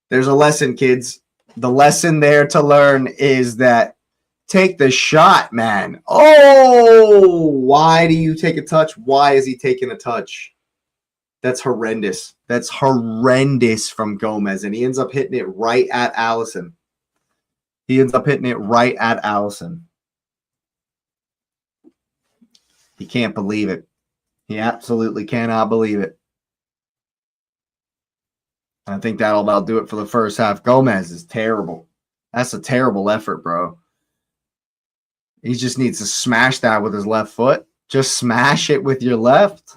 There's a lesson, kids. The lesson there to learn is that take the shot, man. Oh, why do you take a touch? Why is he taking a touch? That's horrendous. That's horrendous from Gomez. And he ends up hitting it right at Allison. He can't believe it. He absolutely cannot believe it. I think that'll about do it for the first half. Gomez is terrible. That's a terrible effort, bro. He just needs to smash that with his left foot. Just smash it with your left.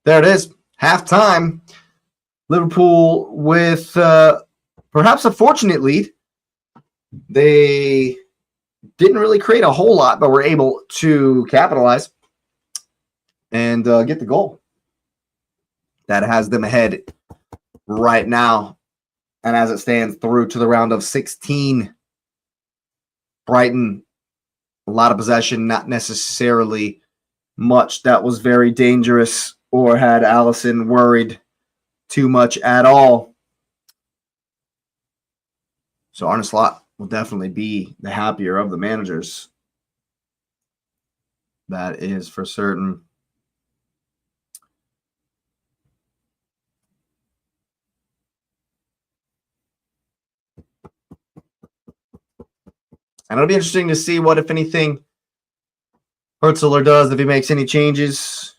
There it is. Halftime. Liverpool with perhaps a fortunate lead. They didn't really create a whole lot, but were able to capitalize and get the goal. That has them ahead right now. And as it stands through to the round of 16, Brighton, a lot of possession, not necessarily much that was very dangerous or had Alisson worried too much at all. So Arne Slot will definitely be the happier of the managers. That is for certain. And it'll be interesting to see what, if anything, Hurtzler does, if he makes any changes.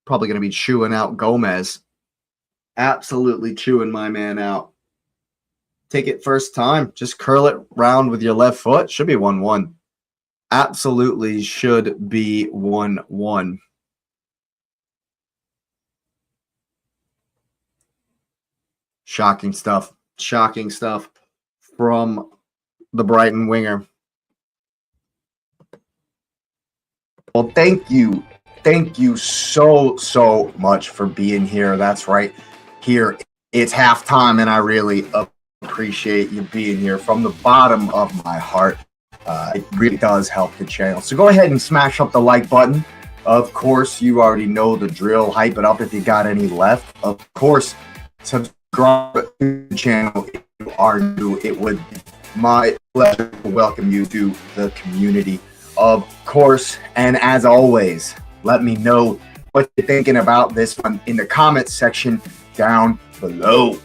Probably going to be chewing out Gomez. Absolutely chewing my man out. Take it first time. Just curl it round with your left foot. Should be 1-1. Absolutely should be 1-1. Shocking stuff. Shocking stuff from the Brighton winger. Well, thank you. Thank you so much for being here. That's right. Here, it's halftime, and I really appreciate you being here from the bottom of my heart. It really does help the channel. So go ahead and smash up the like button. Of course, you already know the drill. Hype it up if you got any left. Of course, subscribe to the channel if you are new. It would be my pleasure to welcome you to the community, of course. And as always, let me know what you're thinking about this one in the comments section down below.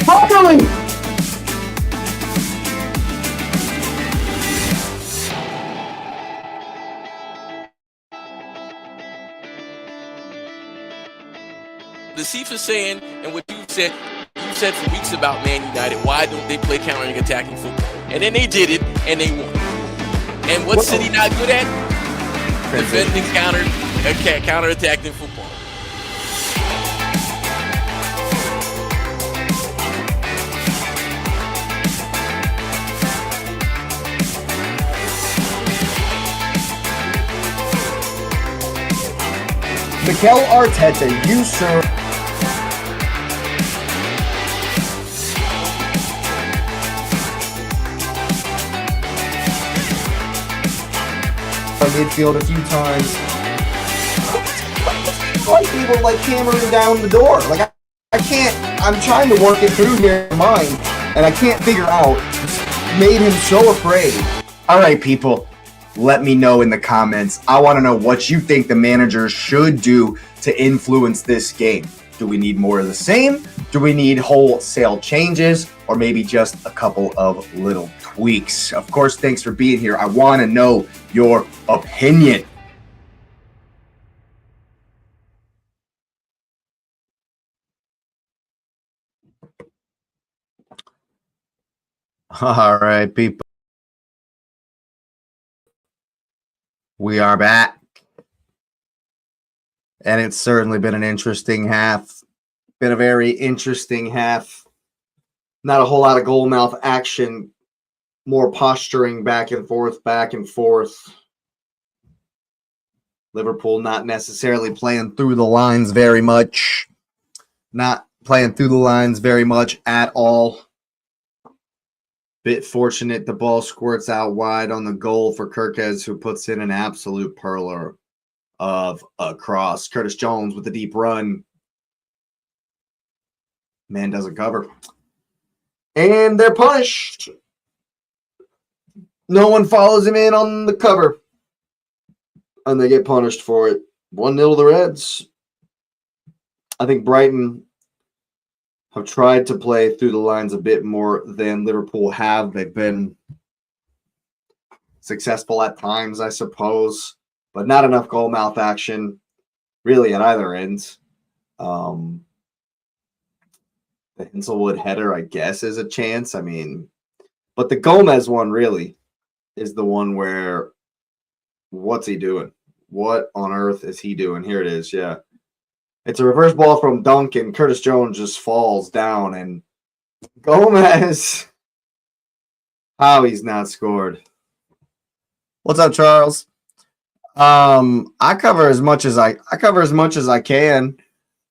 Finally! The Chiefs are saying, and what you said for weeks about Man United, why don't they play counter-attacking football? And then they did it, and they won. And what's City not good at? Defending counter-attacking football. Mikel Arteta, you sir. Midfield a few times. Like people like hammering down the door. Like I can't. I'm trying to work it through here in mind, and I can't figure out. It's made him so afraid. All right, people. Let me know in the comments. I want to know what you think the managers should do to influence this game. Do we need more of the same? Do we need wholesale changes? Or maybe just a couple of little tweaks? Of course, thanks for being here. I want to know your opinion. All right, people. We are back. And it's certainly been an interesting half. Been a very interesting half. Not a whole lot of goal mouth action. More posturing back and forth, back and forth. Liverpool not necessarily playing through the lines very much. Not playing through the lines very much at all. Bit fortunate the ball squirts out wide on the goal for Kirkez, who puts in an absolute perler of a cross. Curtis Jones with the deep run. Man doesn't cover. And they're punished. No one follows him in on the cover. And they get punished for it. 1-0 the Reds. I think Brighton have tried to play through the lines a bit more than Liverpool have. They've been successful at times, I suppose, but not enough goal mouth action really at either end. The Hinselwood header, I guess, is a chance. I mean, but the Gomez one, really, is the one where what's he doing? What on earth is he doing? Here it is. Yeah. It's a reverse ball from Duncan. Curtis Jones just falls down, and Gomez. How he's not scored. What's up, Charles? I cover as much as I can.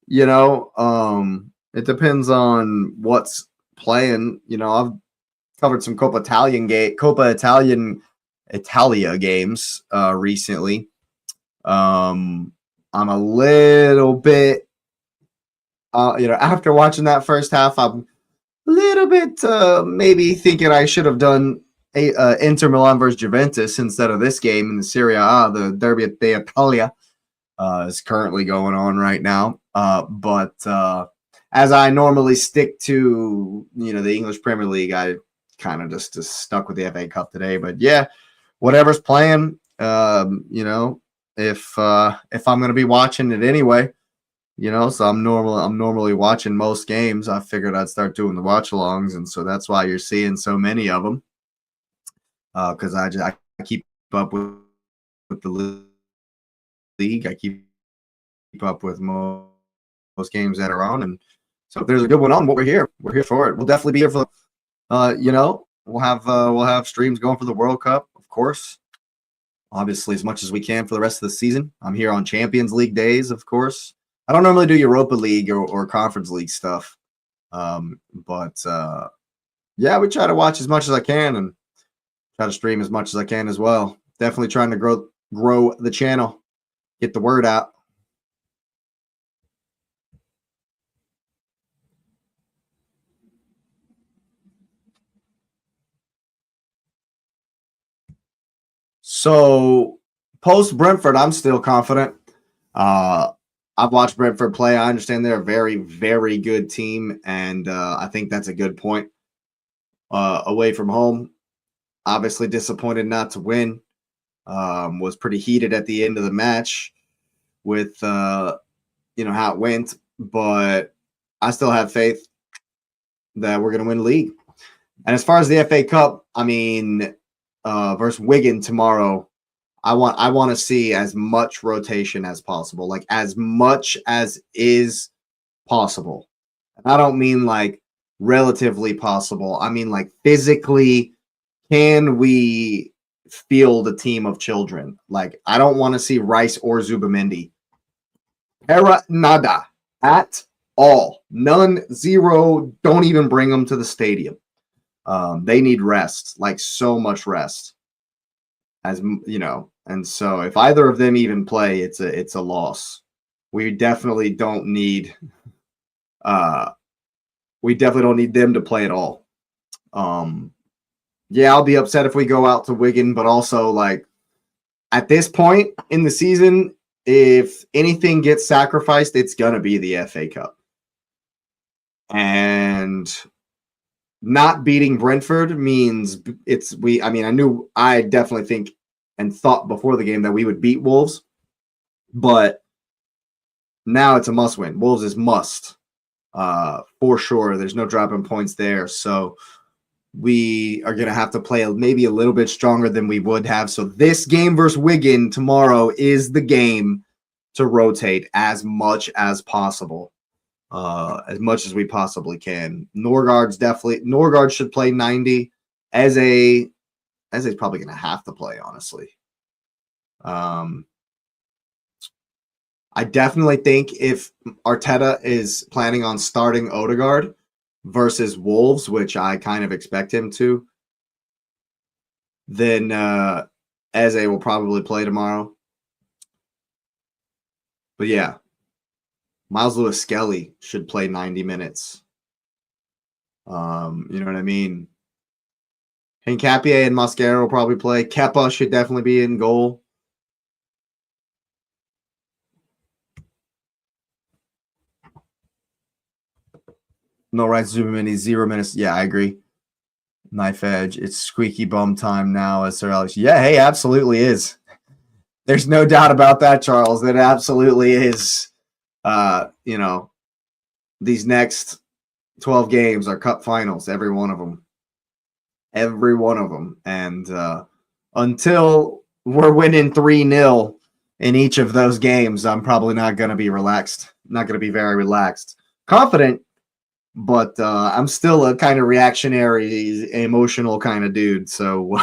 You know, it depends on what's playing. You know, I've covered some Coppa Italia games recently. I'm a little bit, after watching that first half, I'm a little bit maybe thinking I should have done Inter Milan versus Juventus instead of this game in the Serie A. The Derby d'Italia is currently going on right now. But as I normally stick to, the English Premier League, I kind of just stuck with the FA Cup today. But yeah, whatever's playing, if I'm going to be watching it anyway, so I'm normally watching most games. I figured I'd start doing the watch-alongs, and so that's why you're seeing so many of them. Because I keep up with the league. I keep up with most games that are on, and so if there's a good one on, we're here for it. We'll definitely be here for we'll have streams going for the World Cup, of course, obviously, as much as we can for the rest of the season. I'm here on Champions League days, of course. I don't normally do Europa League or Conference League stuff, but yeah, we try to watch as much as I can and try to stream as much as I can as well. Definitely trying to grow the channel, get the word out. So post Brentford, I'm still confident. I've watched Brentford play. I understand they're a very, very good team, and I think that's a good point. Away from home, obviously disappointed not to win. Was pretty heated at the end of the match with how it went, but I still have faith that we're going to win the league. And as far as the FA Cup, I mean, versus Wigan tomorrow, I want to see as much rotation as possible, like as much as is possible. And I don't mean like relatively possible. I mean like physically, can we field a team of children? Like I don't want to see Rice or Zubamendi. Para nada at all. None, zero. Don't even bring them to the stadium. They need rest, like so much rest. As you know, and so if either of them even play, it's a loss. We definitely don't need them to play at all. Yeah, I'll be upset if we go out to Wigan, but also like at this point in the season, if anything gets sacrificed, it's gonna be the FA Cup. And not beating Brentford means I definitely think and thought before the game that we would beat Wolves, but now it's a must win. Wolves is must for sure. There's no dropping points there. So we are going to have to play maybe a little bit stronger than we would have. So this game versus Wigan tomorrow is the game to rotate as much as possible. As much as we possibly can. Norgard should play 90. Eze's probably going to have to play, honestly. I definitely think if Arteta is planning on starting Odegaard versus Wolves, which I kind of expect him to, then Eze will probably play tomorrow. But yeah, Miles Lewis-Skelly should play 90 minutes. You know what I mean? Hincapié and Mosquera will probably play. Kepa should definitely be in goal. No right, Zubamini, 0 minutes. Yeah, I agree. Knife edge. It's squeaky bum time now, as Sir Alex. Yeah, hey, absolutely is. There's no doubt about that, Charles. It absolutely is. These next 12 games are cup finals, every one of them. And until we're winning 3-0 in each of those games, I'm probably not going to be relaxed. Not going to be very relaxed. Confident, but I'm still a kind of reactionary, emotional kind of dude. So,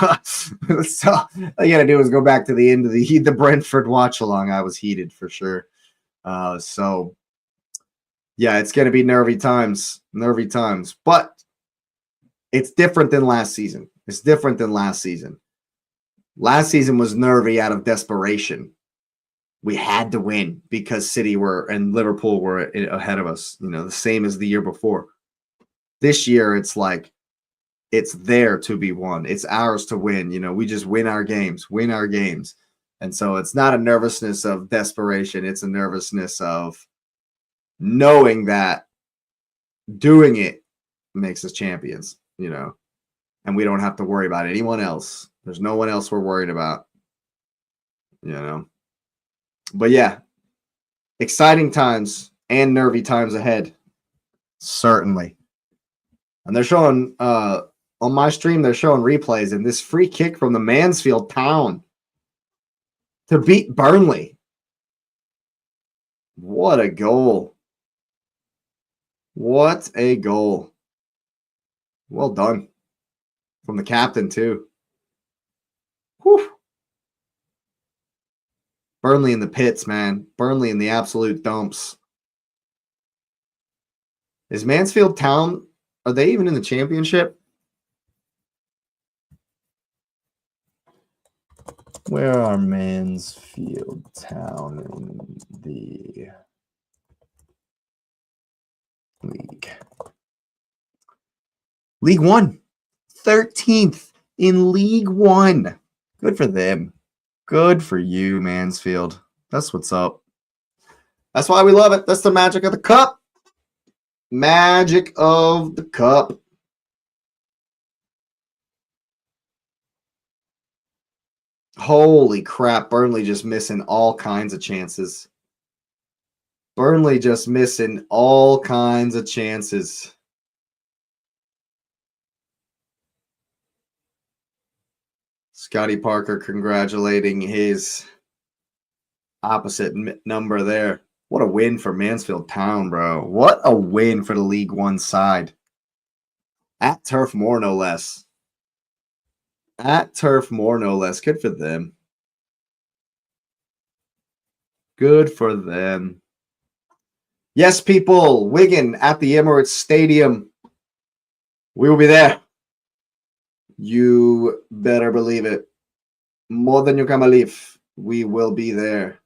so all you got to do is go back to the end of the Brentford watch along. I was heated for sure. So, yeah, it's going to be nervy times, but it's different than last season. It's different than last season. Last season was nervy out of desperation. We had to win because City and Liverpool were ahead of us, the same as the year before. This year, it's like it's there to be won. It's ours to win. We just win our games. And so it's not a nervousness of desperation. It's a nervousness of knowing that doing it makes us champions, and we don't have to worry about anyone else. There's no one else we're worried about, But yeah, exciting times and nervy times ahead. Certainly. And they're showing, on my stream, they're showing replays, and this free kick from the Mansfield Town to beat Burnley. What a goal. What a goal. Well done. From the captain, too. Whew. Burnley in the pits, man. Burnley in the absolute dumps. Is Mansfield Town, are they even in the championship? Where are Mansfield Town in the league? League One. 13th in League One. Good for them. Good for you, Mansfield. That's what's up. That's why we love it. That's the magic of the cup. Magic of the cup. Holy crap. Burnley just missing all kinds of chances. Burnley just missing all kinds of chances. Scotty Parker congratulating his opposite number there. What a win for Mansfield Town, bro. What a win for the League One side. At Turf Moor, no less. At Turf Moor, no less. Good for them. Good for them. Yes, people. Wigan at the Emirates Stadium. We will be there. You better believe it. More than you can believe. We will be there.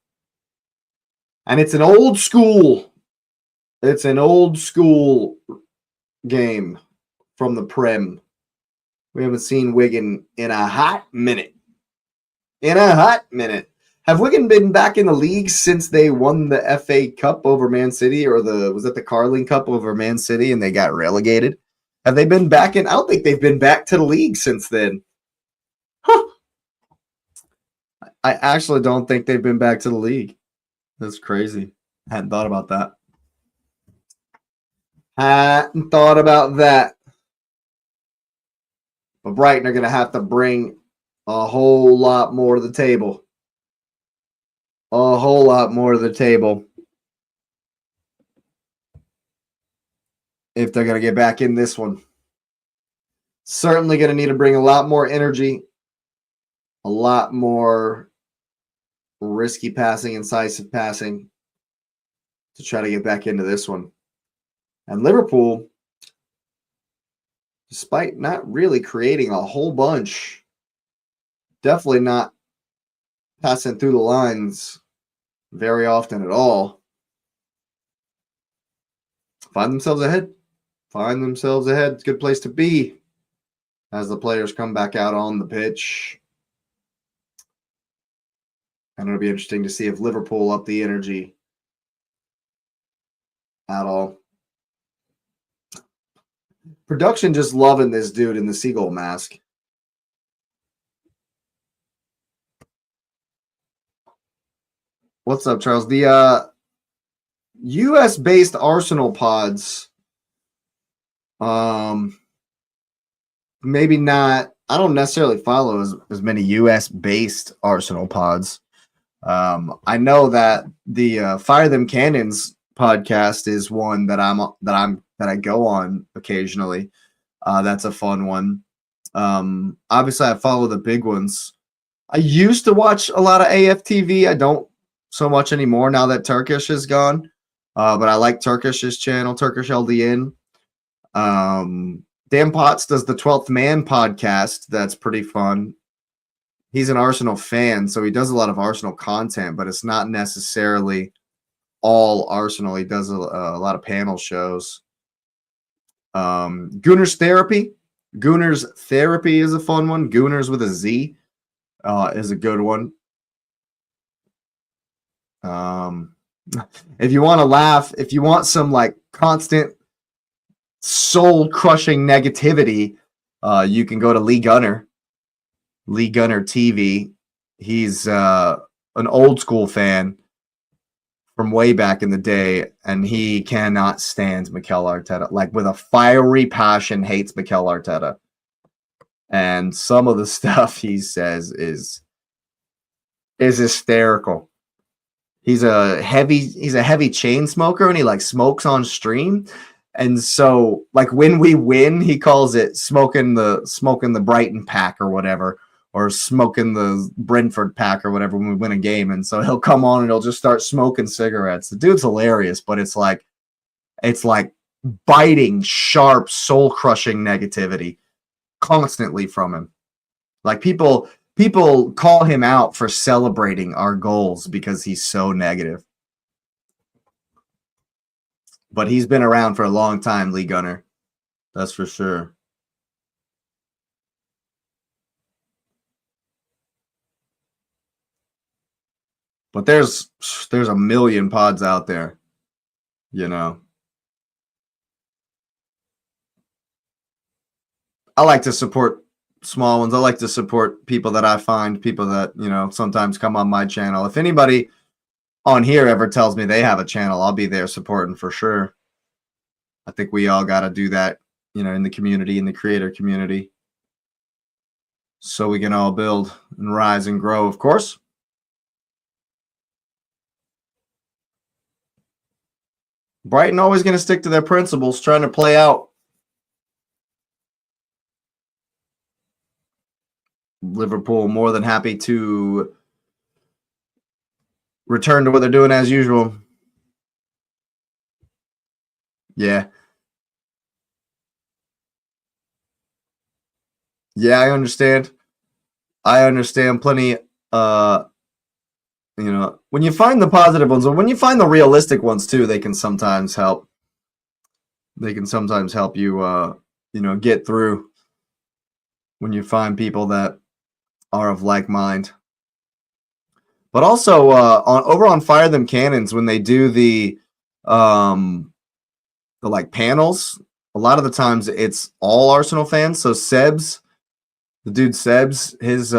And it's an old school. It's an old school game from the Prem. We haven't seen Wigan in a hot minute. Have Wigan been back in the league since they won the FA Cup over Man City, or was it the Carling Cup over Man City and they got relegated? Have they been back in? I don't think they've been back to the league since then. Huh. I actually don't think they've been back to the league. That's crazy. Hadn't thought about that. But Brighton are going to have to bring a whole lot more to the table. A whole lot more to the table if they're going to get back in this one. Certainly going to need to bring a lot more energy, a lot more risky passing, incisive passing to try to get back into this one. And Liverpool, despite not really creating a whole bunch, definitely not passing through the lines very often at all, find themselves ahead. It's a good place to be as the players come back out on the pitch. And it'll be interesting to see if Liverpool up the energy at all. Production just loving this dude in the seagull mask. What's up, Charles? The US-based Arsenal pods, maybe not I don't necessarily follow as many US based Arsenal pods. I know that the Fire Them Cannons podcast is one that I go on occasionally. That's a fun one. Obviously, I follow the big ones. I used to watch a lot of AFTV. I don't so much anymore now that Turkish is gone. But I like Turkish's channel, Turkish LDN. Dan Potts does the 12th Man podcast. That's pretty fun. He's an Arsenal fan, so he does a lot of Arsenal content, but it's not necessarily all Arsenal. He does a lot of panel shows. Gunner's Therapy. Gunner's Therapy is a fun one. Gunner's with a Z is a good one. If you want to laugh, if you want some like constant soul-crushing negativity, you can go to Lee Gunner TV. He's an old school fan from way back in the day, and he cannot stand Mikel Arteta. Like with a fiery passion, hates Mikel Arteta. And some of the stuff he says is hysterical. He's a heavy chain smoker, and he like smokes on stream. And so like when we win, he calls it smoking the Brighton pack or whatever, or smoking the Brentford pack or whatever when we win a game. And so he'll come on and he'll just start smoking cigarettes. The dude's hilarious, but it's like biting, sharp, soul-crushing negativity constantly from him. Like people call him out for celebrating our goals because he's so negative. But he's been around for a long time, Lee Gunner. That's for sure. But there's a million pods out there, you know. I like to support small ones. I like to support people that I find, people that, you know, sometimes come on my channel. If anybody on here ever tells me they have a channel, I'll be there supporting for sure. I think we all got to do that, you know, in the community, in the creator community, so we can all build and rise and grow, of course. Brighton always going to stick to their principles, trying to play out. Liverpool more than happy to return to what they're doing as usual. Yeah. Yeah, I understand. I understand plenty. You know, when you find the positive ones, or when you find the realistic ones too, they can sometimes help. They can sometimes help you, you know, get through when you find people that are of like mind. But also over on Fire Them Cannons, when they do the like panels, a lot of the times it's all Arsenal fans. So Sebs, the dude Sebs, he's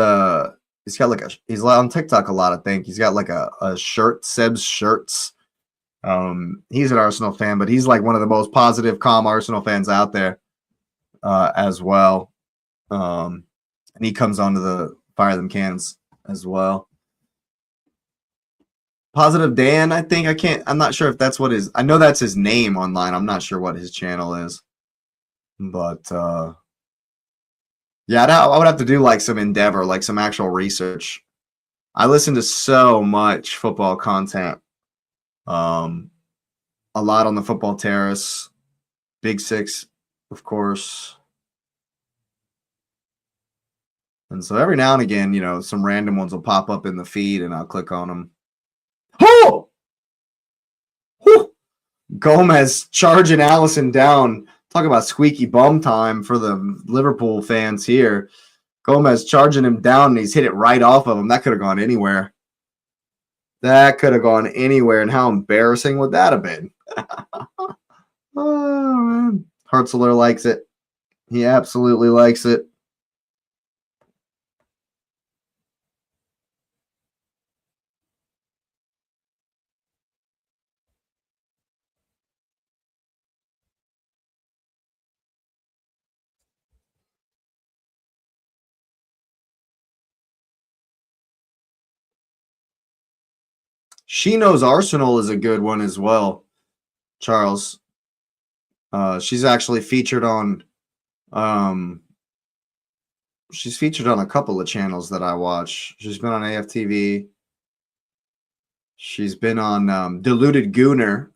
got like he's on TikTok a lot, I think. He's got like a shirt, Sebs shirts. He's an Arsenal fan, but he's like one of the most positive, calm Arsenal fans out there as well. And he comes onto the Fire Them Cans as well. Positive Dan, I think. I'm not sure if that's what I know that's his name online. I'm not sure what his channel is. But yeah, I would have to do like some endeavor, like some actual research. I listen to so much football content. A lot on the Football Terrace, Big Six, of course. And so every now and again, you know, some random ones will pop up in the feed and I'll click on them. Oh! Whew! Gomez charging Allison down. Talk about squeaky bum time for the Liverpool fans here. Gomez charging him down, and he's hit it right off of him. That could have gone anywhere. That could have gone anywhere, and how embarrassing would that have been? Oh, man. Hertzler likes it. He absolutely likes it. She Knows Arsenal is a good one as well, Charles. She's actually featured on she's featured on a couple of channels that I watch. She's been on AFTV. She's been on Deluded Gooner.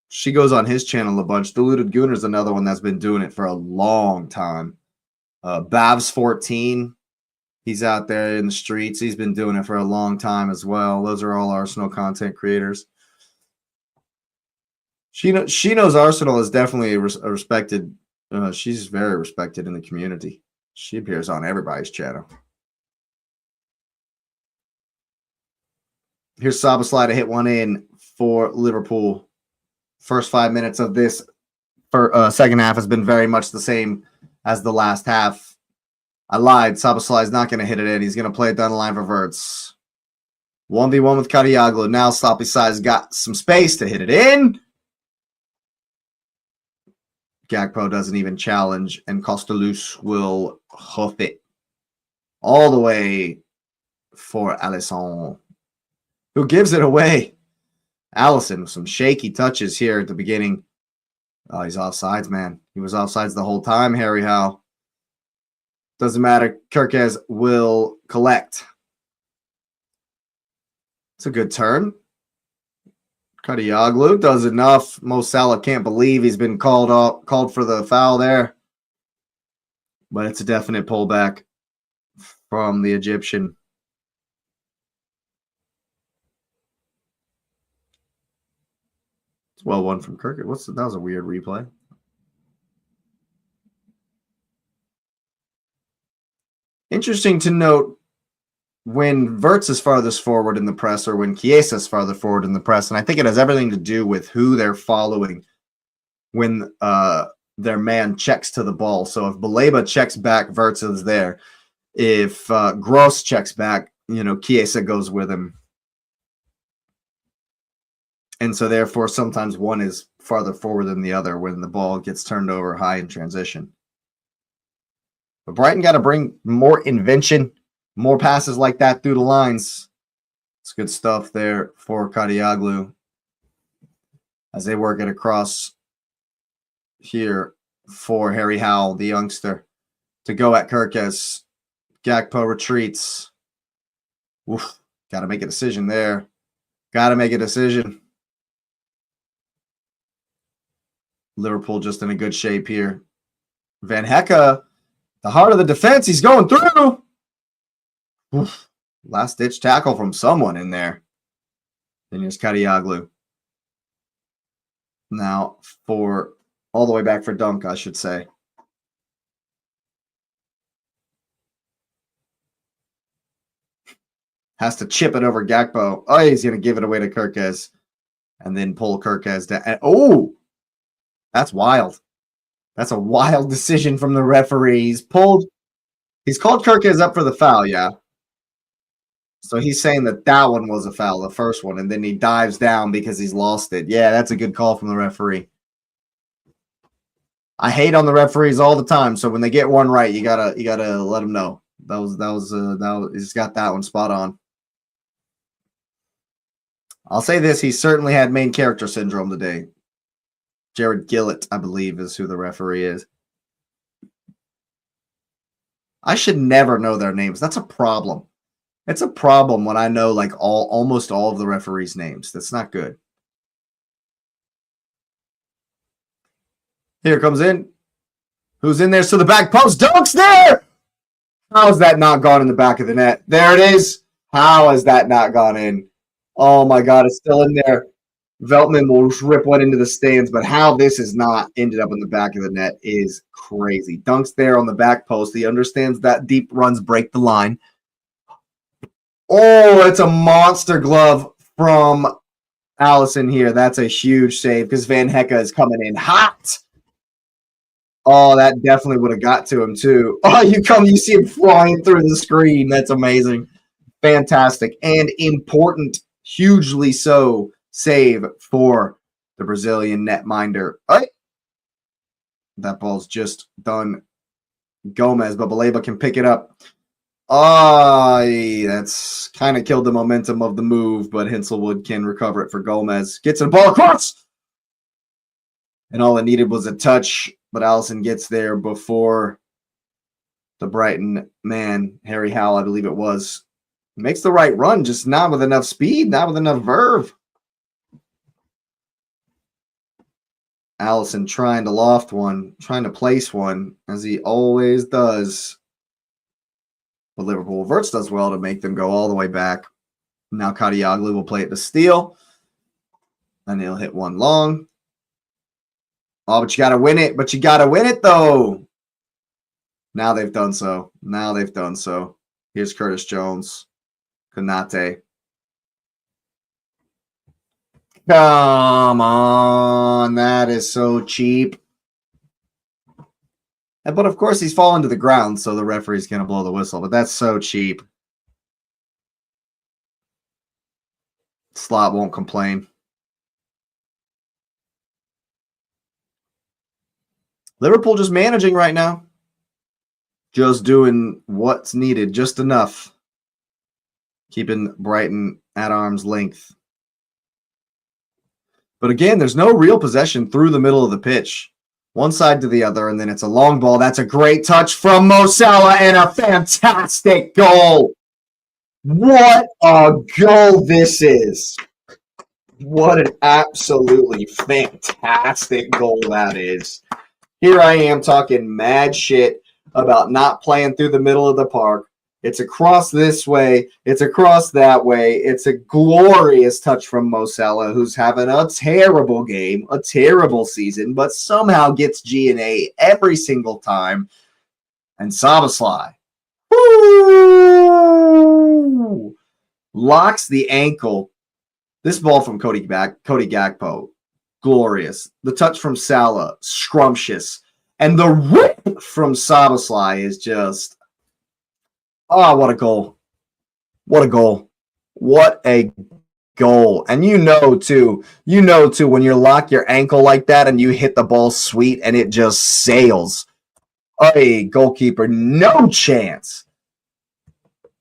She goes on his channel a bunch. Deluded Gooner is another one that's been doing it for a long time. Babs14, he's out there in the streets. He's been doing it for a long time as well. Those are all Arsenal content creators. She Knows Arsenal is definitely a respected. She's very respected in the community. She appears on everybody's channel. Here's Szoboszlai to hit one in for Liverpool. First 5 minutes of this second half has been very much the same as the last half. I lied. Szoboszlai is not going to hit it in. He's going to play it down the line for Wirtz. 1v1 with Kadioglu. Now Szoboszlai's got some space to hit it in. Gakpo doesn't even challenge, and Kostelus will hoof it all the way for Alisson, who gives it away. Alisson with some shaky touches here at the beginning. Oh, he's offsides, man. He was offsides the whole time, Harry Howe. Doesn't matter. Kirkez will collect. It's a good turn. Kadioglu does enough. Mo Salah can't believe he's been called for the foul there. But it's a definite pullback from the Egyptian. It's well one from Kirk. That was a weird replay. Interesting to note when Wirtz is farthest forward in the press or when Chiesa is farther forward in the press, and I think it has everything to do with who they're following when their man checks to the ball. So if Baleba checks back, Wirtz is there. If Gross checks back, Chiesa goes with him. And so therefore, sometimes one is farther forward than the other when the ball gets turned over high in transition. But Brighton got to bring more invention, more passes like that through the lines. It's good stuff there for Kadioglu as they work it across here for Harry Howell, the youngster, to go at Kirkez. Gakpo retreats. Oof, got to make a decision there. Got to make a decision. Liverpool just in a good shape here. Van Hecke, the heart of the defense, he's going through. Oof. Last-ditch tackle from someone in there. Then here's Kadioglu. Now for all the way back for Dunk, I should say. Has to chip it over Gakpo. Oh, he's going to give it away to Kirkez. And then pull Kirkez down. And, oh, that's wild. That's a wild decision from the referee. He's called Kirkez up for the foul, yeah. So he's saying that one was a foul, the first one, and then he dives down because he's lost it. Yeah, that's a good call from the referee. I hate on the referees all the time, so when they get one right, you gotta let them know. He's got that one spot on. I'll say this: he certainly had main character syndrome today. Jared Gillett, I believe, is who the referee is. I should never know their names. That's a problem. It's a problem when I know like almost all of the referees' names. That's not good. Here comes in. Who's in there? So the back post. Dunk's there! How has that not gone in the back of the net? There it is. How has that not gone in? Oh my God, it's still in there. Veltman will rip one into the stands, but how this has not ended up in the back of the net is crazy. Dunk's there on the back post. He understands that deep runs break the line. Oh, it's a monster glove from Alisson here. That's a huge save because Van Hecke is coming in hot. Oh, that definitely would have got to him too. Oh, you see him flying through the screen. That's amazing. Fantastic and important, hugely so, save for the Brazilian netminder. Oh, that ball's just done Gomez, but Baleba can pick it up. That's kind of killed the momentum of the move, but Hinselwood can recover it for Gomez. Gets the ball across! And all it needed was a touch, but Allison gets there before the Brighton man, Harry Howell, I believe it was, makes the right run, just not with enough speed, not with enough verve. Allison trying to loft one, trying to place one, as he always does. But Liverpool, Verts does well to make them go all the way back. Now Kadioglu will play it to steal. And he'll hit one long. Oh, but you got to win it. But you got to win it, though. Now they've done so. Now they've done so. Here's Curtis Jones. Konate. Come on. That is so cheap. But, of course, he's fallen to the ground, so the referee's going to blow the whistle. But that's so cheap. Slot won't complain. Liverpool just managing right now. Just doing what's needed, just enough. Keeping Brighton at arm's length. But again, there's no real possession through the middle of the pitch. One side to the other, and then it's a long ball. That's a great touch from Mo Salah and a fantastic goal. What a goal this is. What an absolutely fantastic goal that is. Here I am talking mad shit about not playing through the middle of the park. It's across this way. It's across that way. It's a glorious touch from Mo Salah, who's having a terrible game, a terrible season, but somehow gets G&A every single time. And Szoboszlai locks the ankle. This ball from Cody Gakpo, glorious. The touch from Salah, scrumptious. And the rip from Szoboszlai is just, oh, what a goal. What a goal. What a goal. And you know, too, when you lock your ankle like that and you hit the ball sweet and it just sails. Hey, goalkeeper, no chance.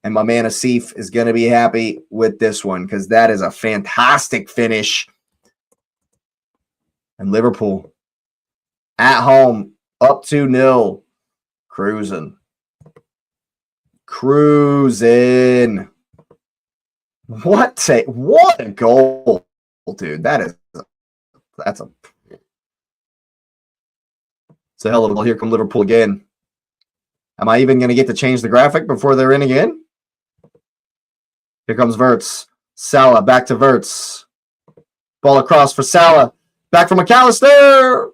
And my man Asif is going to be happy with this one because that is a fantastic finish. And Liverpool at home, up 2-0, cruising. What a goal, dude. It's a hell of a goal. Here come Liverpool again. Am I even going to get to change the graphic before they're in again? Here comes Verts. Salah back to Verts. Ball across for Salah. Back from McAllister.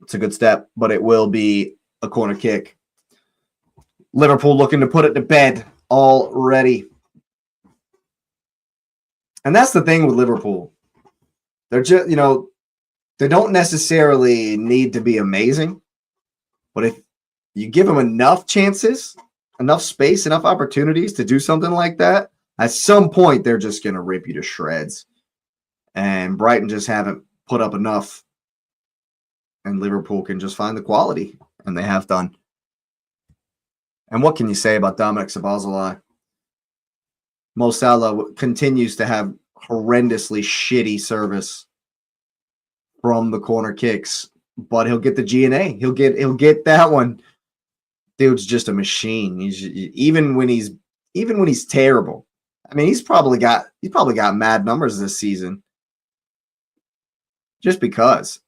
It's a good step, but it will be a corner kick. Liverpool looking to put it to bed already. And that's the thing with Liverpool. They're just, they don't necessarily need to be amazing. But if you give them enough chances, enough space, enough opportunities to do something like that, at some point they're just going to rip you to shreds. And Brighton just haven't put up enough. And Liverpool can just find the quality. And they have done. And what can you say about Dominic Szoboszlai? Mo Salah continues to have horrendously shitty service from the corner kicks, but he'll get the G&A. He'll get that one. Dude's just a machine. He's even when he's terrible. I mean, he's probably got mad numbers this season. Just because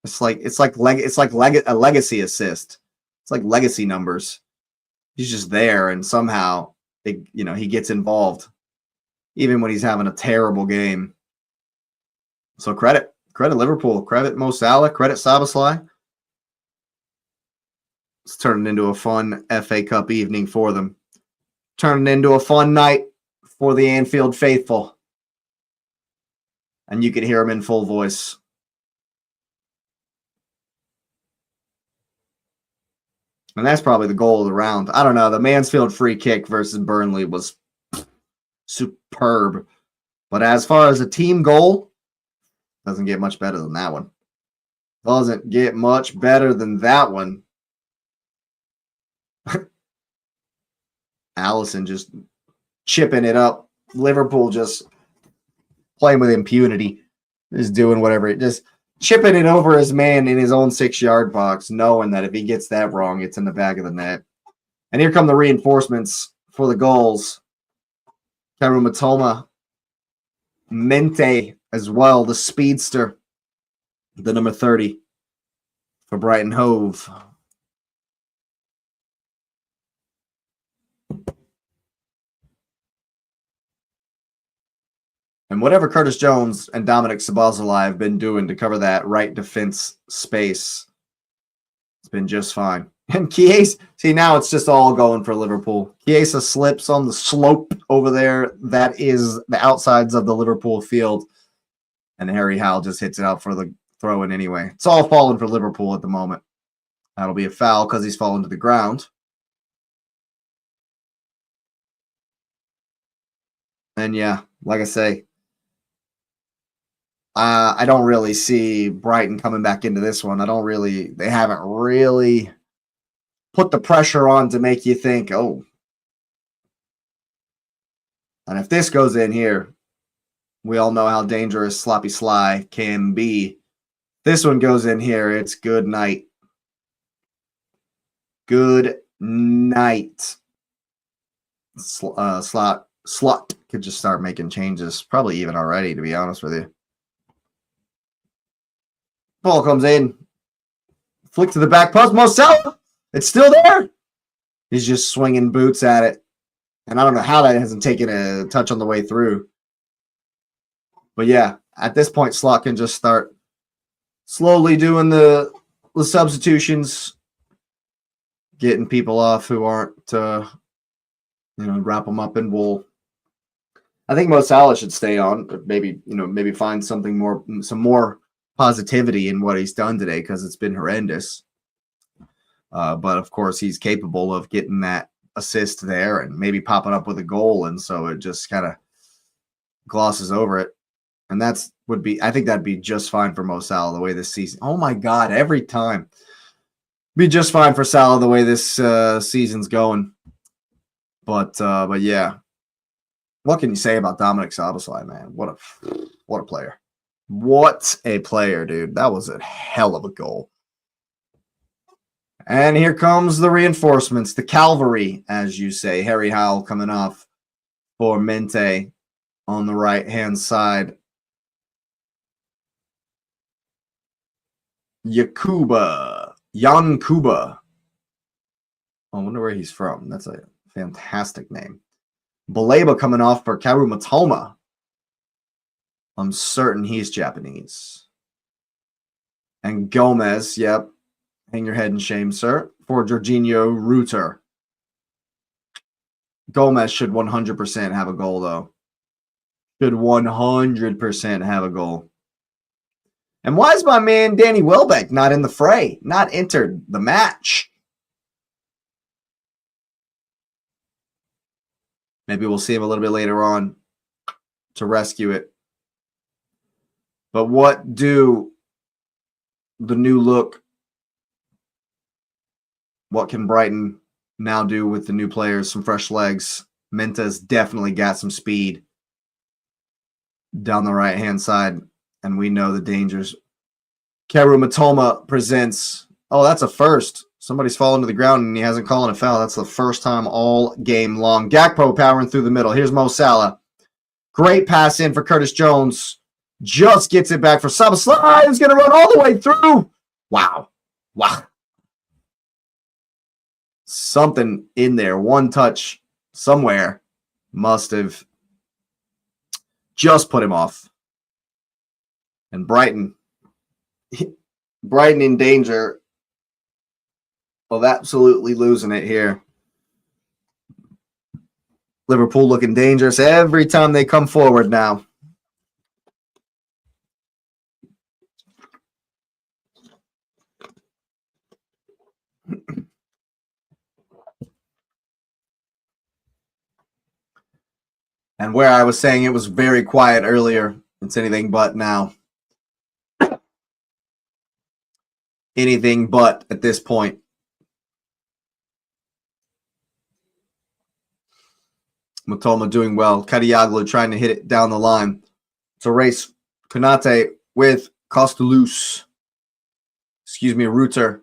it's like a legacy assist. It's like legacy numbers. He's just there, and somehow he gets involved, even when he's having a terrible game. So credit Liverpool, credit Mo Salah, credit Szoboszlai. It's turning into a fun FA Cup evening for them. Turning into a fun night for the Anfield faithful. And you can hear him in full voice. And that's probably the goal of the round. I don't know. The Mansfield free kick versus Burnley was superb. But as far as a team goal, doesn't get much better than that one. Doesn't get much better than that one. Allison just chipping it up. Liverpool just playing with impunity, just doing whatever, just chipping it over his man in his own 6-yard box, knowing that if he gets that wrong, it's in the back of the net. And here come the reinforcements for the goals. Karu Matoma, Mente as well, the speedster, the number 30 for Brighton Hove. And whatever Curtis Jones and Dominic Szoboszlai have been doing to cover that right defense space, it's been just fine. And Chiesa, see, now it's just all going for Liverpool. Chiesa slips on the slope over there. That is the outsides of the Liverpool field. And Harry Howell just hits it out for the throw-in anyway. It's all falling for Liverpool at the moment. That'll be a foul because he's fallen to the ground. And yeah, like I say, I don't really see Brighton coming back into this one. They haven't really put the pressure on to make you think, oh. And if this goes in here, we all know how dangerous Sloppy Sly can be. This one goes in here, it's good night. Good night. Slot could just start making changes, probably even already, to be honest with you. Ball comes in. Flick to the back post. Mo Salah. It's still there. He's just swinging boots at it. And I don't know how that hasn't taken a touch on the way through. But yeah, at this point, Slot can just start slowly doing the substitutions, getting people off who aren't, wrap them up in wool. I think Mo Salah should stay on, but maybe find some more positivity in what he's done today because it's been horrendous. But of course, he's capable of getting that assist there and maybe popping up with a goal, and so it just kind of glosses over it. And I think that'd be just fine for Mo Salah the way this season. Oh my God, every time. Be just fine for Salah the way this season's going. But yeah. What can you say about Dominic Szoboszlai, man? What a player. What a player, dude. That was a hell of a goal. And here comes the reinforcements, the cavalry, as you say. Harry Howell coming off for Mente on the right-hand side. Jan Kuba. I wonder where he's from. That's a fantastic name. Baleba coming off for Karu Matoma. I'm certain he's Japanese. And Gomez, yep. Hang your head in shame, sir. For Jorginho Rutter. Gomez should 100% have a goal, though. Should 100% have a goal. And why is my man Danny Welbeck not in the fray? Not entered the match? Maybe we'll see him a little bit later on to rescue it. But what do the new look, what can Brighton now do with the new players, some fresh legs? Menta's definitely got some speed down the right-hand side, and we know the dangers. Karu Matoma presents, oh, that's a first. Somebody's fallen to the ground and he hasn't called a foul. That's the first time all game long. Gakpo powering through the middle. Here's Mo Salah. Great pass in for Curtis Jones. Just gets it back for Szoboszlai. He's going to run all the way through. Wow. Something in there. One touch somewhere must have just put him off. And Brighton in danger of absolutely losing it here. Liverpool looking dangerous every time they come forward now. And where I was saying it was very quiet earlier, it's anything but now. Anything but at this point. Matoma doing well. Kadioglu trying to hit it down the line. It's a race. Konate with Kostelus. Excuse me, Reuter.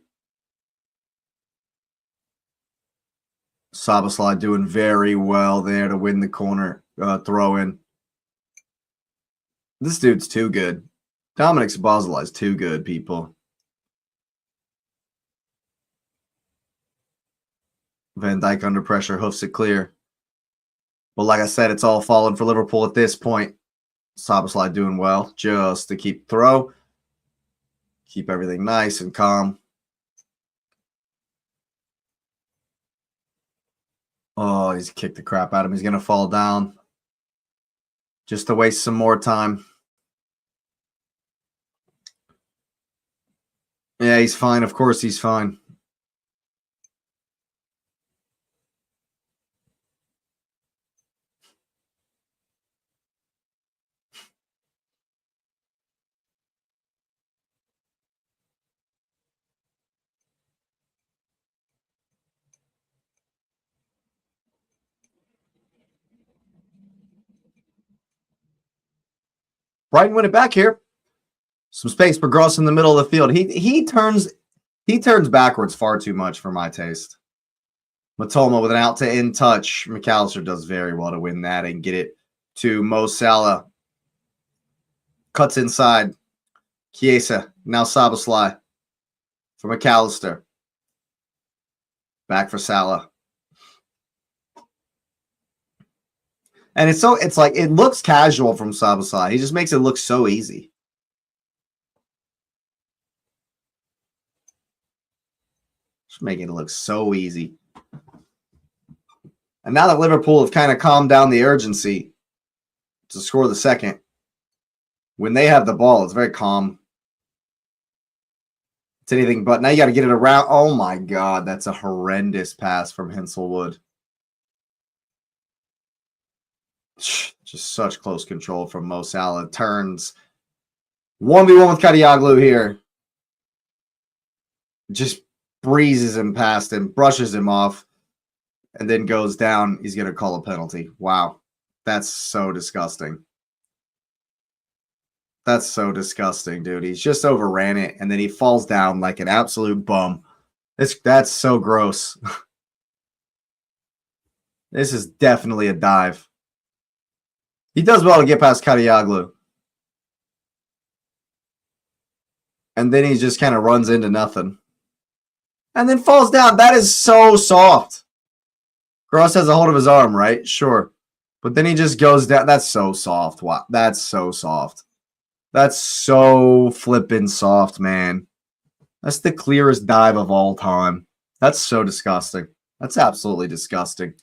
Szoboszlai doing very well there to win the corner throw in. This dude's too good. Dominic Szoboszlai is too good, people. Van Dijk under pressure, hoofs it clear. But like I said, it's all falling for Liverpool at this point. Szoboszlai doing well just to keep throw. Keep everything nice and calm. Oh, he's kicked the crap out of him. He's going to fall down. Just to waste some more time. Yeah, he's fine. Of course he's fine. Brighton win it back here. Some space for Gross in the middle of the field. He turns backwards far too much for my taste. Matoma with an out to in touch. McAllister does very well to win that and get it to Mo Salah. Cuts inside. Chiesa. Now Szoboszlai for McAllister. Back for Salah. And it's like it looks casual from Szoboszlai. He just makes it look so easy. Just making it look so easy. And now that Liverpool have kind of calmed down the urgency to score the second, when they have the ball, it's very calm. It's anything but. Now you got to get it around. Oh my God, that's a horrendous pass from Hinselwood. Just such close control from Mo Salah. Turns 1v1 with Kadioglu here. Just breezes him past him, brushes him off, and then goes down. He's going to call a penalty. Wow. That's so disgusting. That's so disgusting, dude. He's just overran it, and then he falls down like an absolute bum. That's so gross. This is definitely a dive. He does well to get past Kadioglu. And then he just kind of runs into nothing. And then falls down. That is so soft. Gross has a hold of his arm, right? Sure. But then he just goes down. That's so soft. Wow. That's so soft. That's so flippin' soft, man. That's the clearest dive of all time. That's so disgusting. That's absolutely disgusting.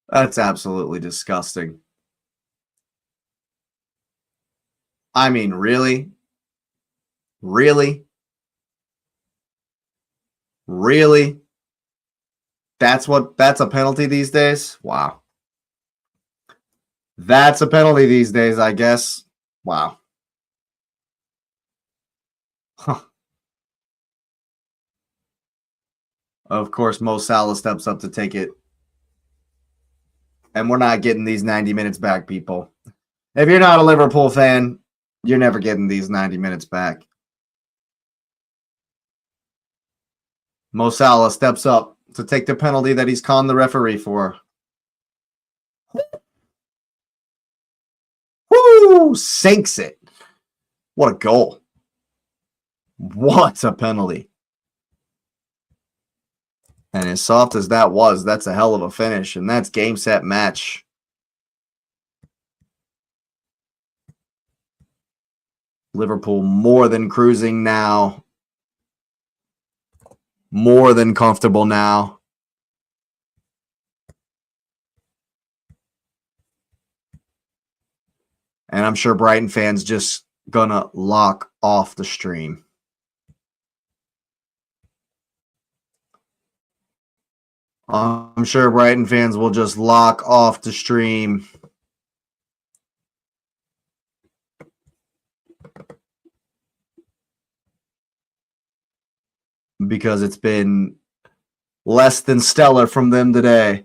That's absolutely disgusting. I mean, really? Really? Really? That's a penalty these days? Wow. That's a penalty these days, I guess. Wow. Huh. Of course, Mo Salah steps up to take it. And we're not getting these 90 minutes back, people. If you're not a Liverpool fan, you're never getting these 90 minutes back. Mo Salah steps up to take the penalty that he's conned the referee for. Woo! Sinks it. What a goal. What a penalty. And as soft as that was, that's a hell of a finish. And that's game, set, match. Liverpool more than cruising now. More than comfortable now. And I'm sure Brighton fans just gonna lock off the stream. I'm sure Brighton fans will just lock off the stream. Because it's been Less than stellar from them today.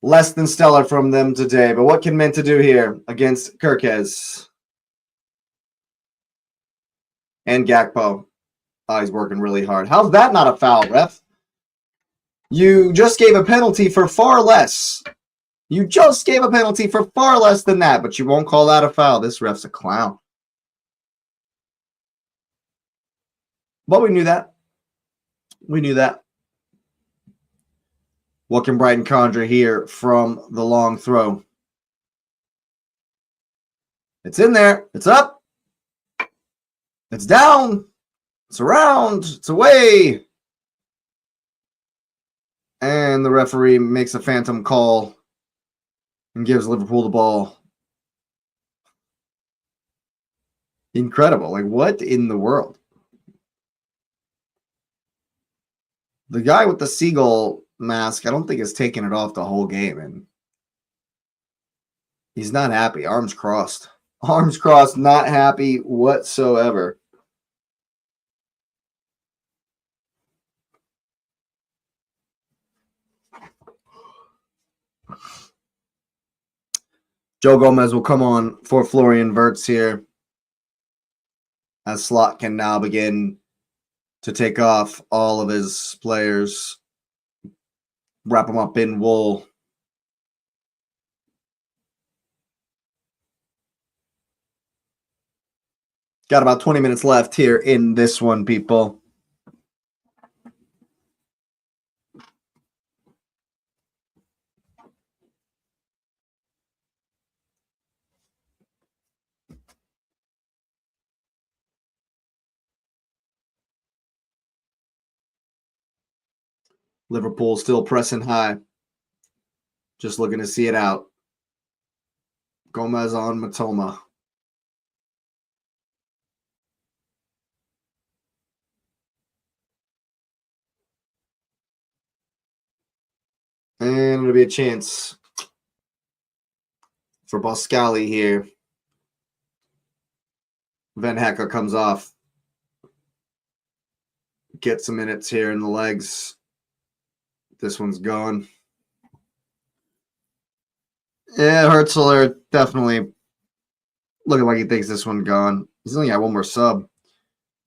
Less than stellar from them today. But what can Minta do here against Kirkez? And Gakpo. Oh, he's working really hard. How's that not a foul, ref? You just gave a penalty for far less. You just gave a penalty for far less than that, but you won't call that a foul. This ref's a clown. But we knew that. We knew that. What can Brighton conjure here from the long throw? It's in there. It's up. It's down. It's around. It's away. And the referee makes a phantom call and gives Liverpool the ball. Incredible. Like, what in the world? The guy with the seagull mask, I don't think has taken it off the whole game, and he's not happy. Arms crossed. Arms crossed, not happy whatsoever. Joe Gomez will come on for Florian Wirtz here, as Slot can now begin to take off all of his players, wrap them up in wool. Got about 20 minutes left here in this one, people. Liverpool still pressing high. Just looking to see it out. Gomez on Matoma. And it'll be a chance for Boscali here. Van Hecke comes off. Get some minutes here in the legs. This one's gone. Yeah, Hertzler definitely looking like he thinks this one's gone. He's only got one more sub.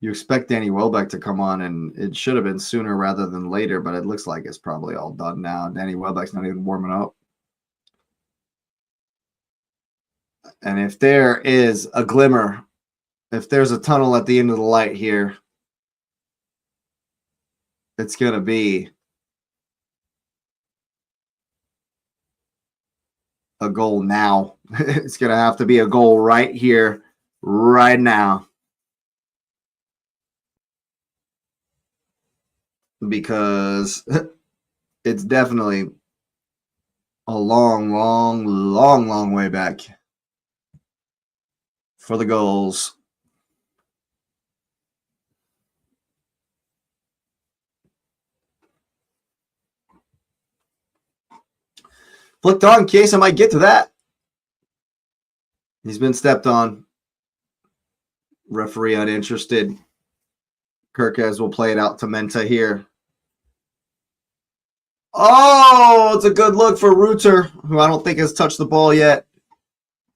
You expect Danny Welbeck to come on, and it should have been sooner rather than later, but it looks like it's probably all done now. Danny Welbeck's not even warming up. And if there is a glimmer, if there's a tunnel at the end of the light here, it's going to be a goal now. It's going to have to be a goal right here, right now. Because it's definitely a long way back for the goals. Flicked on in case I might get to that. He's been stepped on. Referee uninterested. Kirkez will play it out to Menta here. Oh, it's a good look for Reuter, who I don't think has touched the ball yet.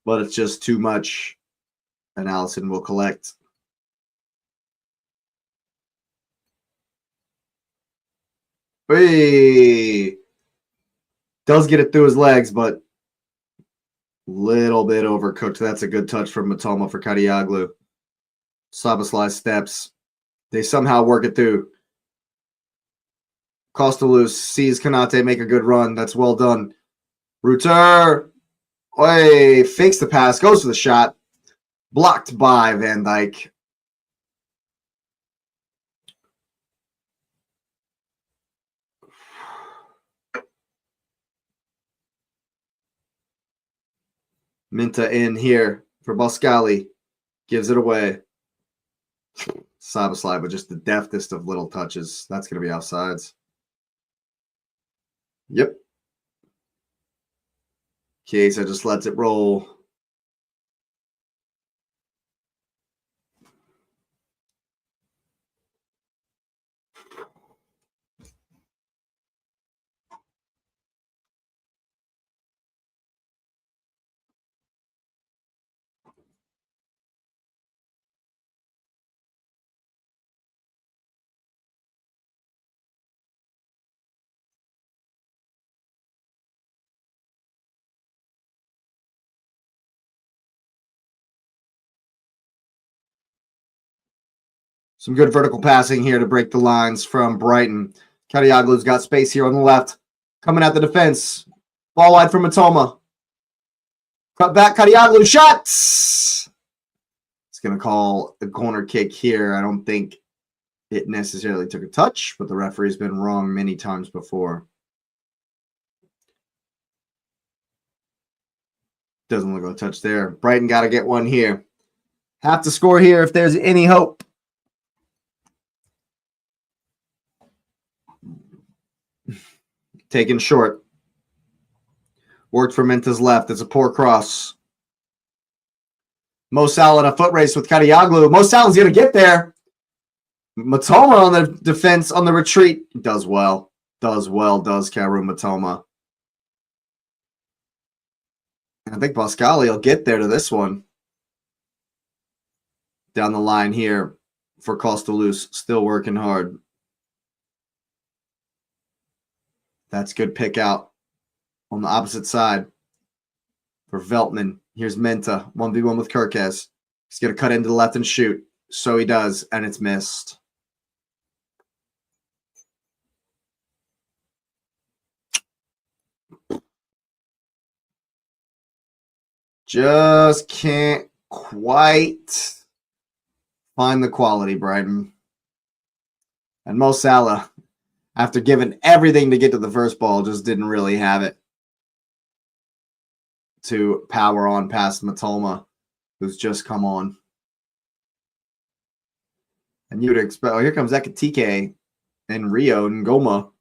But it's just too much. And Allison will collect. Hey! Does get it through his legs, but a little bit overcooked. That's a good touch from Matoma for Kadioglu. Szoboszlai steps. They somehow work it through. Kostelus sees Kanate make a good run. That's well done. Reuter. Oy, fakes the pass. Goes for the shot. Blocked by Van Dijk. Minta in here for Boscali. Gives it away. Szoboszlai, but just the deftest of little touches. That's going to be offsides. Yep. Chiesa just lets it roll. Some good vertical passing here to break the lines from Brighton. Kadioglu's got space here on the left. Coming at the defense. Ball wide from Matoma. Cut back, Kadioglu, shots! It's going to call a corner kick here. I don't think it necessarily took a touch, but the referee's been wrong many times before. Doesn't look like a touch there. Brighton got to get one here. Have to score here if there's any hope. Taken short. Worked for Minta's left. It's a poor cross. Mo Salah in a foot race with Kadioglu. Mo Salah's going to get there. Matoma on the defense, on the retreat. Does well. Does Karu Matoma. And I think Boscali will get there to this one. Down the line here for Costalus. Still working hard. That's good pick out on the opposite side for Veltman. Here's Menta, 1v1 with Kirkes. He's going to cut into the left and shoot. So he does, and it's missed. Just can't quite find the quality, Brighton. And Mo Salah, after giving everything to get to the first ball, just didn't really have it to power on past Matoma, who's just come on. And you'd expect, oh, here comes Ekatike and Rio and Goma.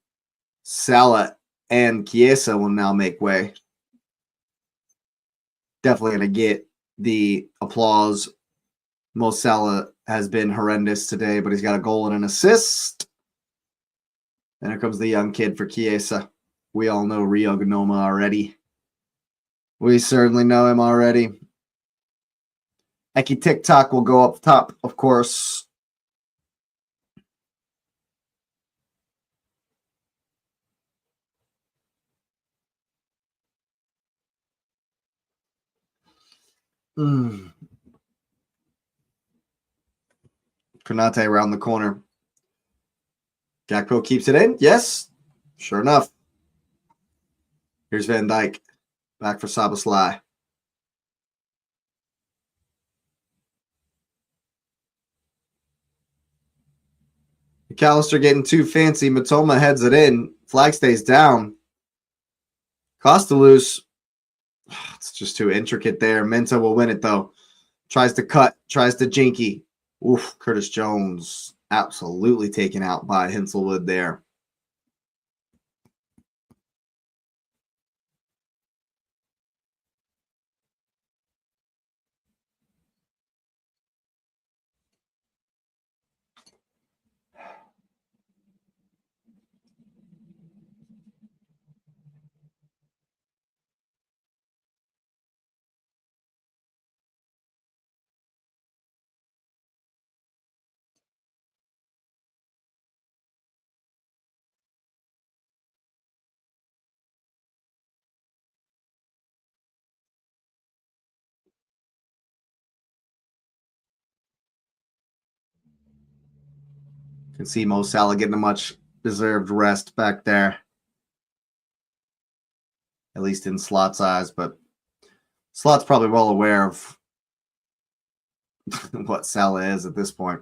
Salah and Chiesa will now make way. Definitely going to get the applause. Mo Salah has been horrendous today, but he's got a goal and an assist. And here comes the young kid for Chiesa. We all know Rio Gnoma already. We certainly know him already. Eki TikTok will go up top, of course. Konate around the corner. Gakpo keeps it in. Yes, sure enough. Here's Van Dijk. Back for Szoboszlai. McAllister getting too fancy. Matoma heads it in. Flag stays down. Costalus. It's just too intricate there. Menta will win it, though. Tries to cut. Tries to jinky. Oof, Curtis Jones absolutely taken out by Hinselwood there. Can see Mo Salah getting a much deserved rest back there. At least in Slot's eyes, but Slot's probably well aware of what Salah is at this point.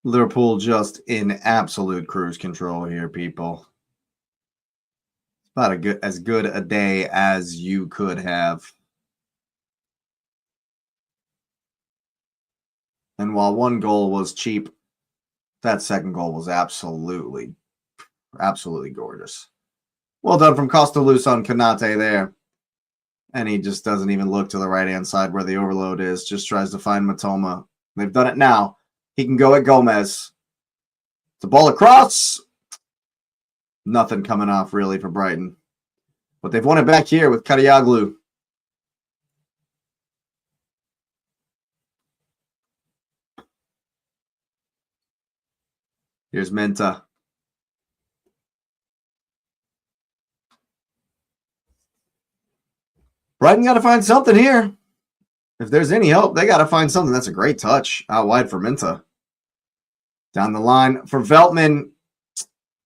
Liverpool just in absolute cruise control here, people. About as good a day as you could have. And while one goal was cheap, that second goal was absolutely gorgeous. Well done from Costalus on Konate there. And he just doesn't even look to the right-hand side where the overload is. Just tries to find Matoma. They've done it now. He can go at Gomez. The ball across. Nothing coming off really for Brighton. But they've won it back here with Kadioglu. Here's Menta. Brighton got to find something here. If there's any hope, they got to find something. That's a great touch out wide for Minta. Down the line for Veltman.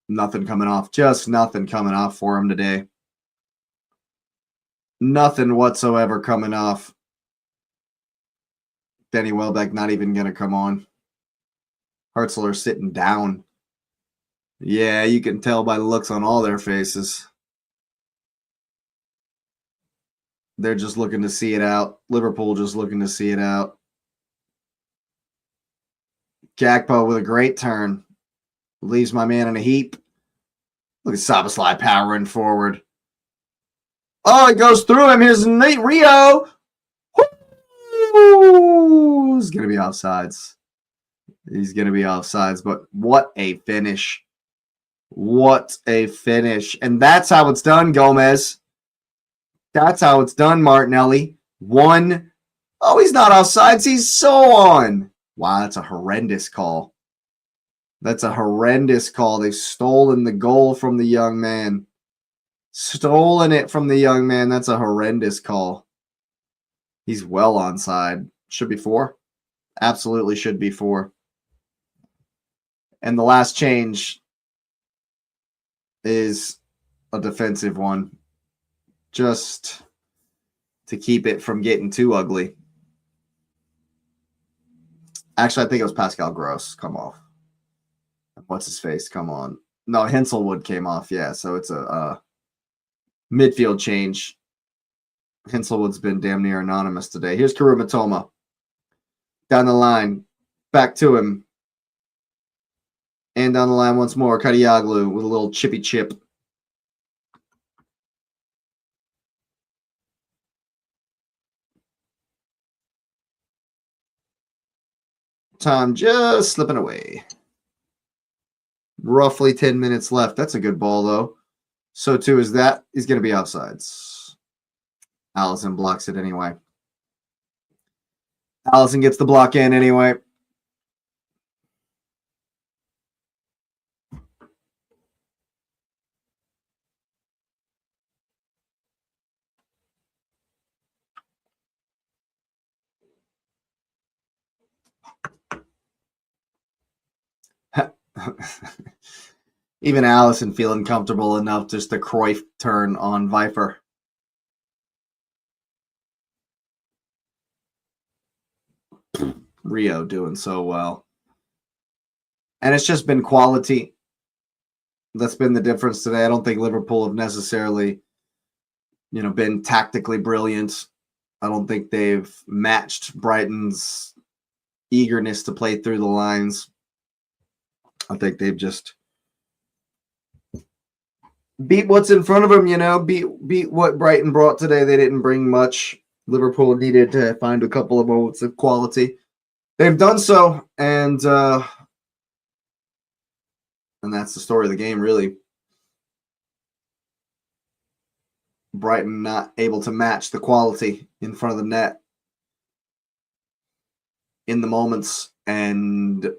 Nothing coming off. Just nothing coming off for him today. Nothing whatsoever coming off. Danny Welbeck not even going to come on. Hartzler sitting down. Yeah, you can tell by the looks on all their faces. They're just looking to see it out. Liverpool just looking to see it out. Gakpo with a great turn. Leaves my man in a heap. Look at Szoboszlai powering forward. Oh, it goes through him. Here's Nate Rio. Woo! He's going to be offsides. He's going to be offsides, but what a finish. What a finish. And that's how it's done, Gomez. That's how it's done, Martinelli. One. Oh, he's not offsides. He's so on. Wow, that's a horrendous call. That's a horrendous call. They've stolen the goal from the young man. Stolen it from the young man. That's a horrendous call. He's well onside. Should be 4. Absolutely should be 4. And the last change is a defensive one. Just to keep it from getting too ugly. Actually, I think it was Pascal Gross come off. What's his face? Come on. No, Henselwood came off. Yeah, so it's a midfield change. Henselwood's been damn near anonymous today. Here's Karu Matoma. Down the line. Back to him. And down the line once more. Kadioglu with a little chippy chip. Time just slipping away. Roughly 10 minutes left. That's a good ball, though. So, too, is that. He's going to be offsides. Allison blocks it anyway. Allison gets the block in anyway. Even Allison feeling comfortable enough just to Cruyff turn on Viper. Rio doing so well. And it's just been quality. That's been the difference today. I don't think Liverpool have necessarily, been tactically brilliant. I don't think they've matched Brighton's eagerness to play through the lines. I think they've just beat what's in front of them, beat what Brighton brought today. They didn't bring much. Liverpool needed to find a couple of moments of quality. They've done so, and that's the story of the game, really. Brighton not able to match the quality in front of the net in the moments, and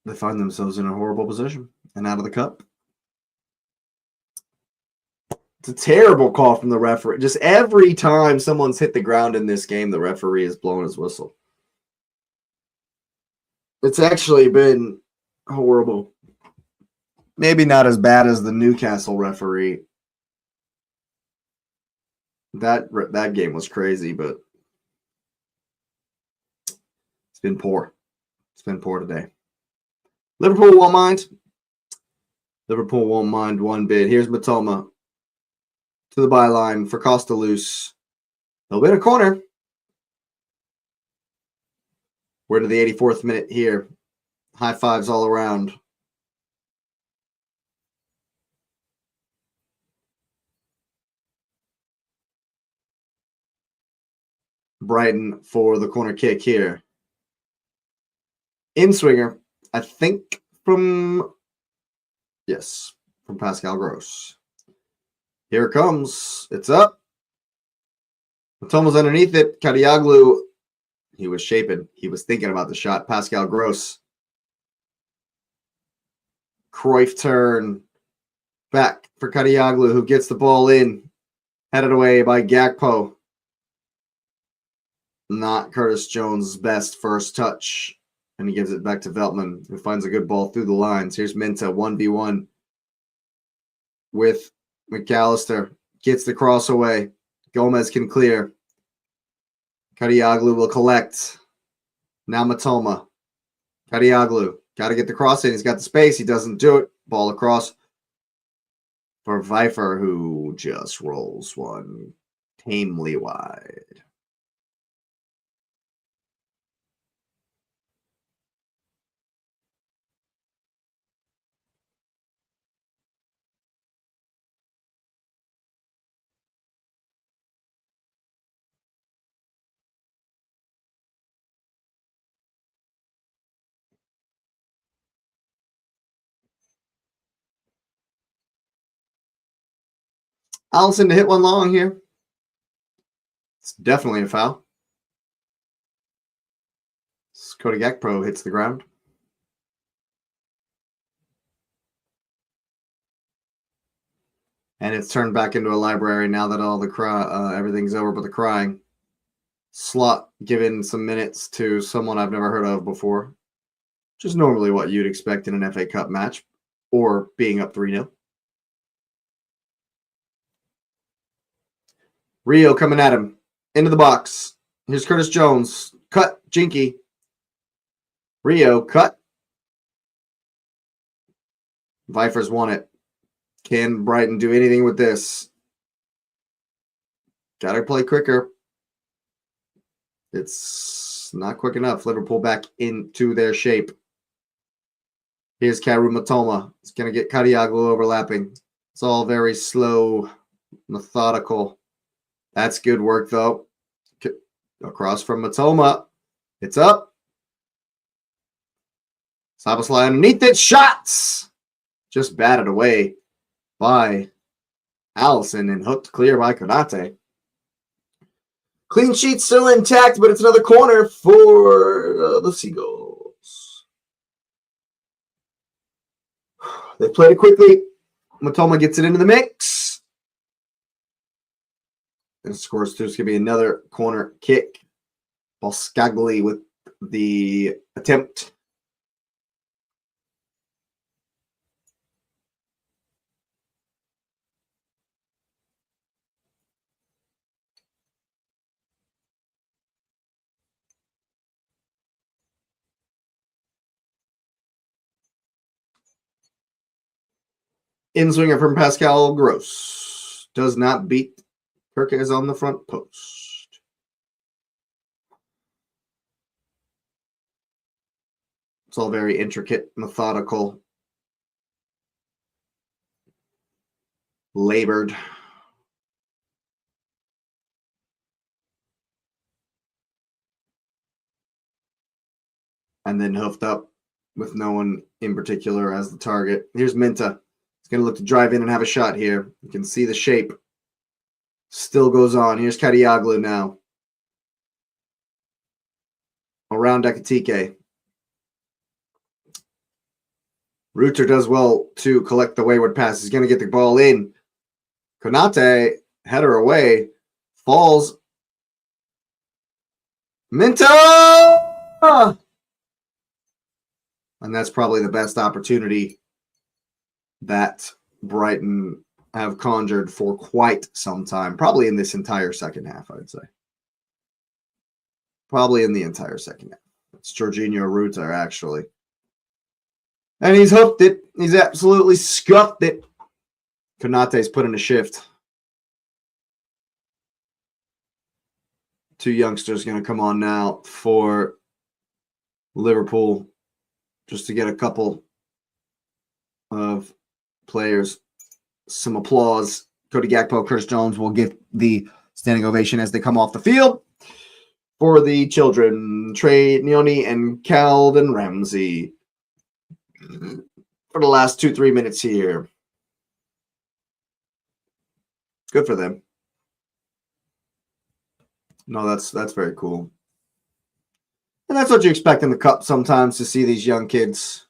they find themselves in a horrible position and out of the cup. It's a terrible call from the referee. Just every time someone's hit the ground in this game, the referee is blowing his whistle. It's actually been horrible. Maybe not as bad as the Newcastle referee. That game was crazy, but it's been poor. It's been poor today. Liverpool won't mind. Liverpool won't mind one bit. Here's Matoma to the byline for Costa loose. They'll win a corner. We're to the 84th minute here. High fives all around. Brighton for the corner kick here. In swinger, I think from Pascal Gross. Here it comes. It's up. Matoma's underneath it. Kadioglu, he was shaping. He was thinking about the shot. Pascal Gross. Cruyff turn. Back for Kadioglu, who gets the ball in. Headed away by Gakpo. Not Curtis Jones' best first touch. And he gives it back to Veltman, who finds a good ball through the lines. Here's Minta, 1v1 with McAllister. Gets the cross away. Gomez can clear. Kadioglu will collect. Now Matoma. Kadioglu. Got to get the cross in. He's got the space. He doesn't do it. Ball across for Pfeiffer, who just rolls one tamely wide. Allison to hit one long here. It's definitely a foul. Cody Gakpo hits the ground. And it's turned back into a library now that all the everything's over but the crying. Slot given some minutes to someone I've never heard of before. Which is normally what you'd expect in an FA Cup match. Or being up 3-0. Rio coming at him. Into the box. Here's Curtis Jones. Cut. Jinky. Rio. Cut. Vipers won it. Can Brighton do anything with this? Gotta play quicker. It's not quick enough. Liverpool back into their shape. Here's Karu Matoma. It's going to get Kadioglu overlapping. It's all very slow, methodical. That's good work, though. Across from Matoma. It's up. Sabaslai underneath it. Shots! Just batted away by Allison and hooked clear by Konate. Clean sheet still intact, but it's another corner for the Seagulls. They played it quickly. Matoma gets it into the mix. And scores through. It's going to be another corner kick. Boscagli with the attempt. In-swinger from Pascal Gross. Does not beat. Kirkes on the front post. It's all very intricate, methodical, labored. And then hoofed up with no one in particular as the target. Here's Minta. He's going to look to drive in and have a shot here. You can see the shape. Still goes on. Here's Kadioglu now. Around Ekitike. Reuter does well to collect the wayward pass. He's going to get the ball in. Konate, header away. Falls. Minta! And that's probably the best opportunity that Brighton have conjured for quite some time. Probably in this entire second half, I'd say. Probably in the entire second half. It's Jorginho Reuter, actually. And he's hooked it. He's absolutely scuffed it. Konate's put in a shift. Two youngsters going to come on now for Liverpool just to get a couple of players some applause. Cody Gakpo, Curtis Jones will get the standing ovation as they come off the field. For the children, Trey Nioni and Calvin Ramsey. For the last 2-3 minutes here. Good for them. No, that's very cool. And that's what you expect in the Cup sometimes, to see these young kids.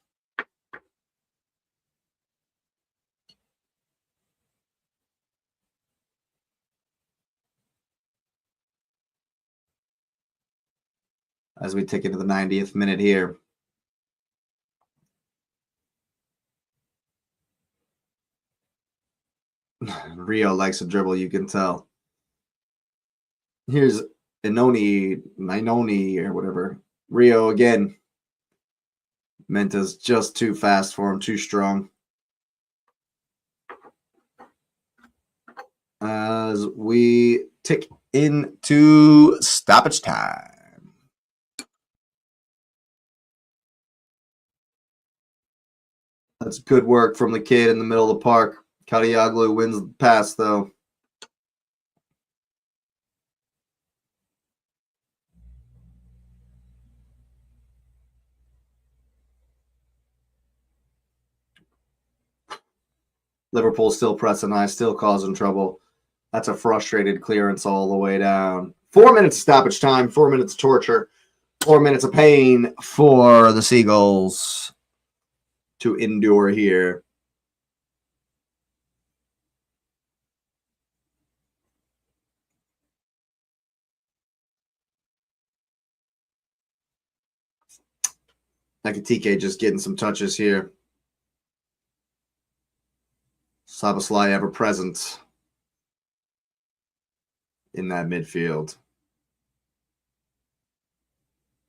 as we tick into the 90th minute here. Rio likes to dribble, you can tell. Here's Minoni, or whatever. Rio again. Menta's just too fast for him, too strong. As we tick into stoppage time. That's good work from the kid in the middle of the park. Kadioglu wins the pass, though. Liverpool still pressing high, still causing trouble. That's a frustrated clearance all the way down. 4 minutes stoppage time, 4 minutes torture, 4 minutes of pain for the Seagulls to endure here. Nakatike just getting some touches here. Szoboszlai ever present in that midfield.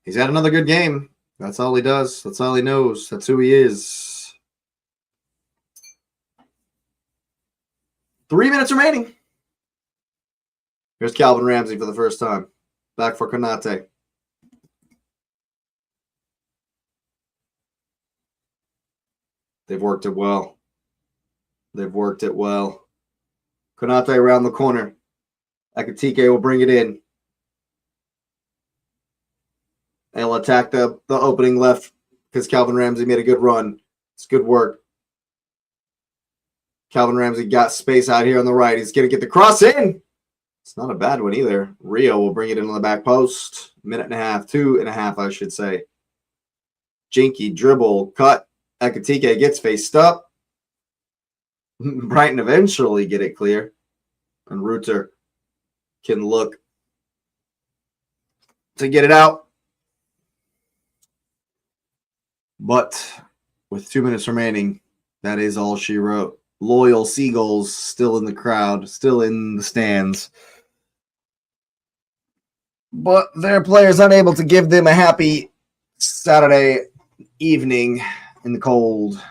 He's had another good game. That's all he does. That's all he knows. That's who he is. 3 minutes remaining. Here's Calvin Ramsey for the first time. Back for Konate. They've worked it well. They've worked it well. Konate around the corner. Akatike will bring it in. They'll attack the opening left because Calvin Ramsey made a good run. It's good work. Calvin Ramsey got space out here on the right. He's going to get the cross in. It's not a bad one either. Rio will bring it in on the back post. Minute and a half, 2.5, I should say. Jinky, dribble, cut. Akatike gets faced up. Brighton eventually get it clear. And Reuter can look to get it out. But with 2 minutes remaining, that is all she wrote. Loyal Seagulls still in the crowd, still in the stands. But their players unable to give them a happy Saturday evening in the cold.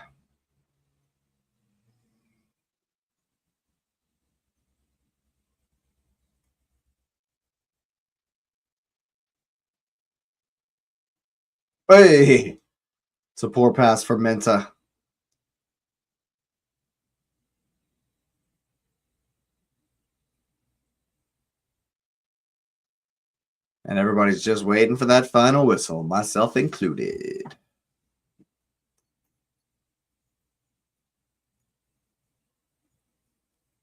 Hey! It's a poor pass for Menta. And everybody's just waiting for that final whistle, myself included.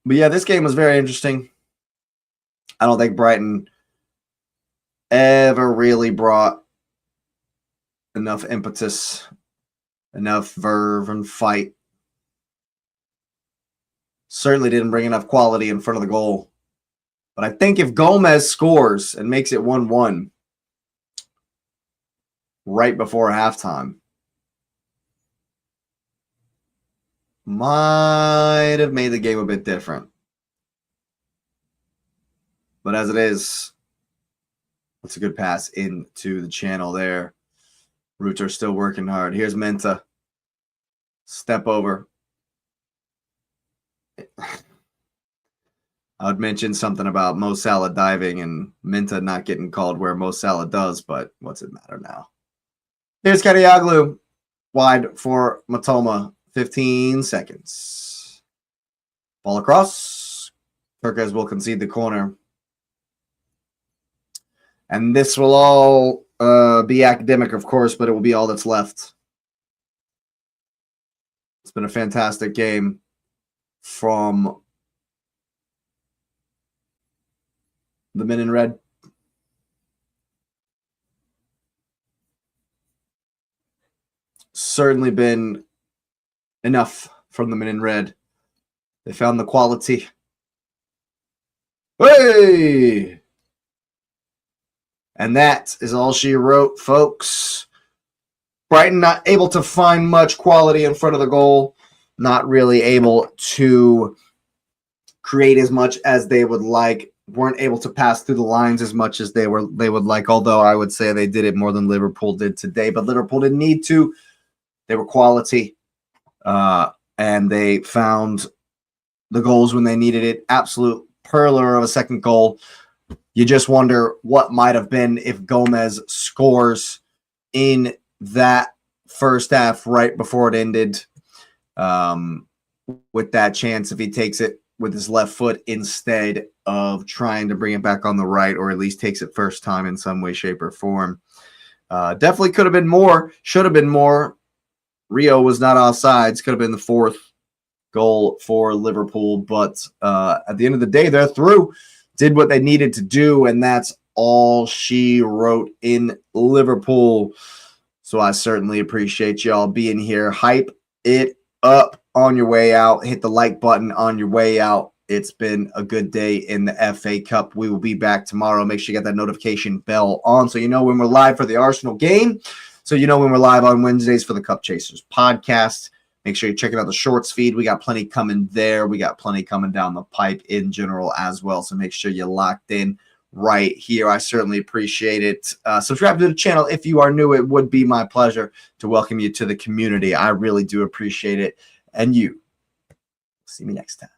But yeah, this game was very interesting. I don't think Brighton ever really brought enough impetus, enough verve and fight. Certainly didn't bring enough quality in front of the goal. But I think if Gomez scores and makes it 1-1 right before halftime, might have made the game a bit different. But as it is, that's a good pass into the channel there. Reuter still working hard. Here's Menta. Step over. I would mention something about Mo Salah diving and Menta not getting called where Mo Salah does, but what's it matter now? Here's Kadioglu. Wide for Matoma. 15 seconds. Ball across. Turquez will concede the corner. And this will all be academic, of course, but it will be all that's left. It's been a fantastic game from the men in red. Certainly been enough from the men in red. They found the quality. Hey! And that is all she wrote, folks. Brighton not able to find much quality in front of the goal, not really able to create as much as they would like, weren't able to pass through the lines as much as they would like, although I would say they did it more than Liverpool did today. But Liverpool didn't need to. They were quality, and they found the goals when they needed it. Absolute perler of a second goal. You just wonder what might have been if Gomez scores in that first half right before it ended, with that chance if he takes it with his left foot instead of trying to bring it back on the right, or at least takes it first time in some way, shape, or form. Definitely could have been more, should have been more. Rio was not offsides, could have been the fourth goal for Liverpool, but at the end of the day, they're through. Did what they needed to do, and that's all she wrote in Liverpool. So I certainly appreciate y'all being here. Hype it up on your way out. Hit the like button on your way out. It's been a good day in the FA Cup. We will be back tomorrow. Make sure you get that notification bell on so you know when we're live for the Arsenal game. So you know when we're live on Wednesdays for the Cup Chasers podcast. Make sure you're checking out the shorts feed. We got plenty coming there. We got plenty coming down the pipe in general as well. So make sure you're locked in right here. I certainly appreciate it. Subscribe to the channel if you are new. It would be my pleasure to welcome you to the community. I really do appreciate it. And you, see me next time.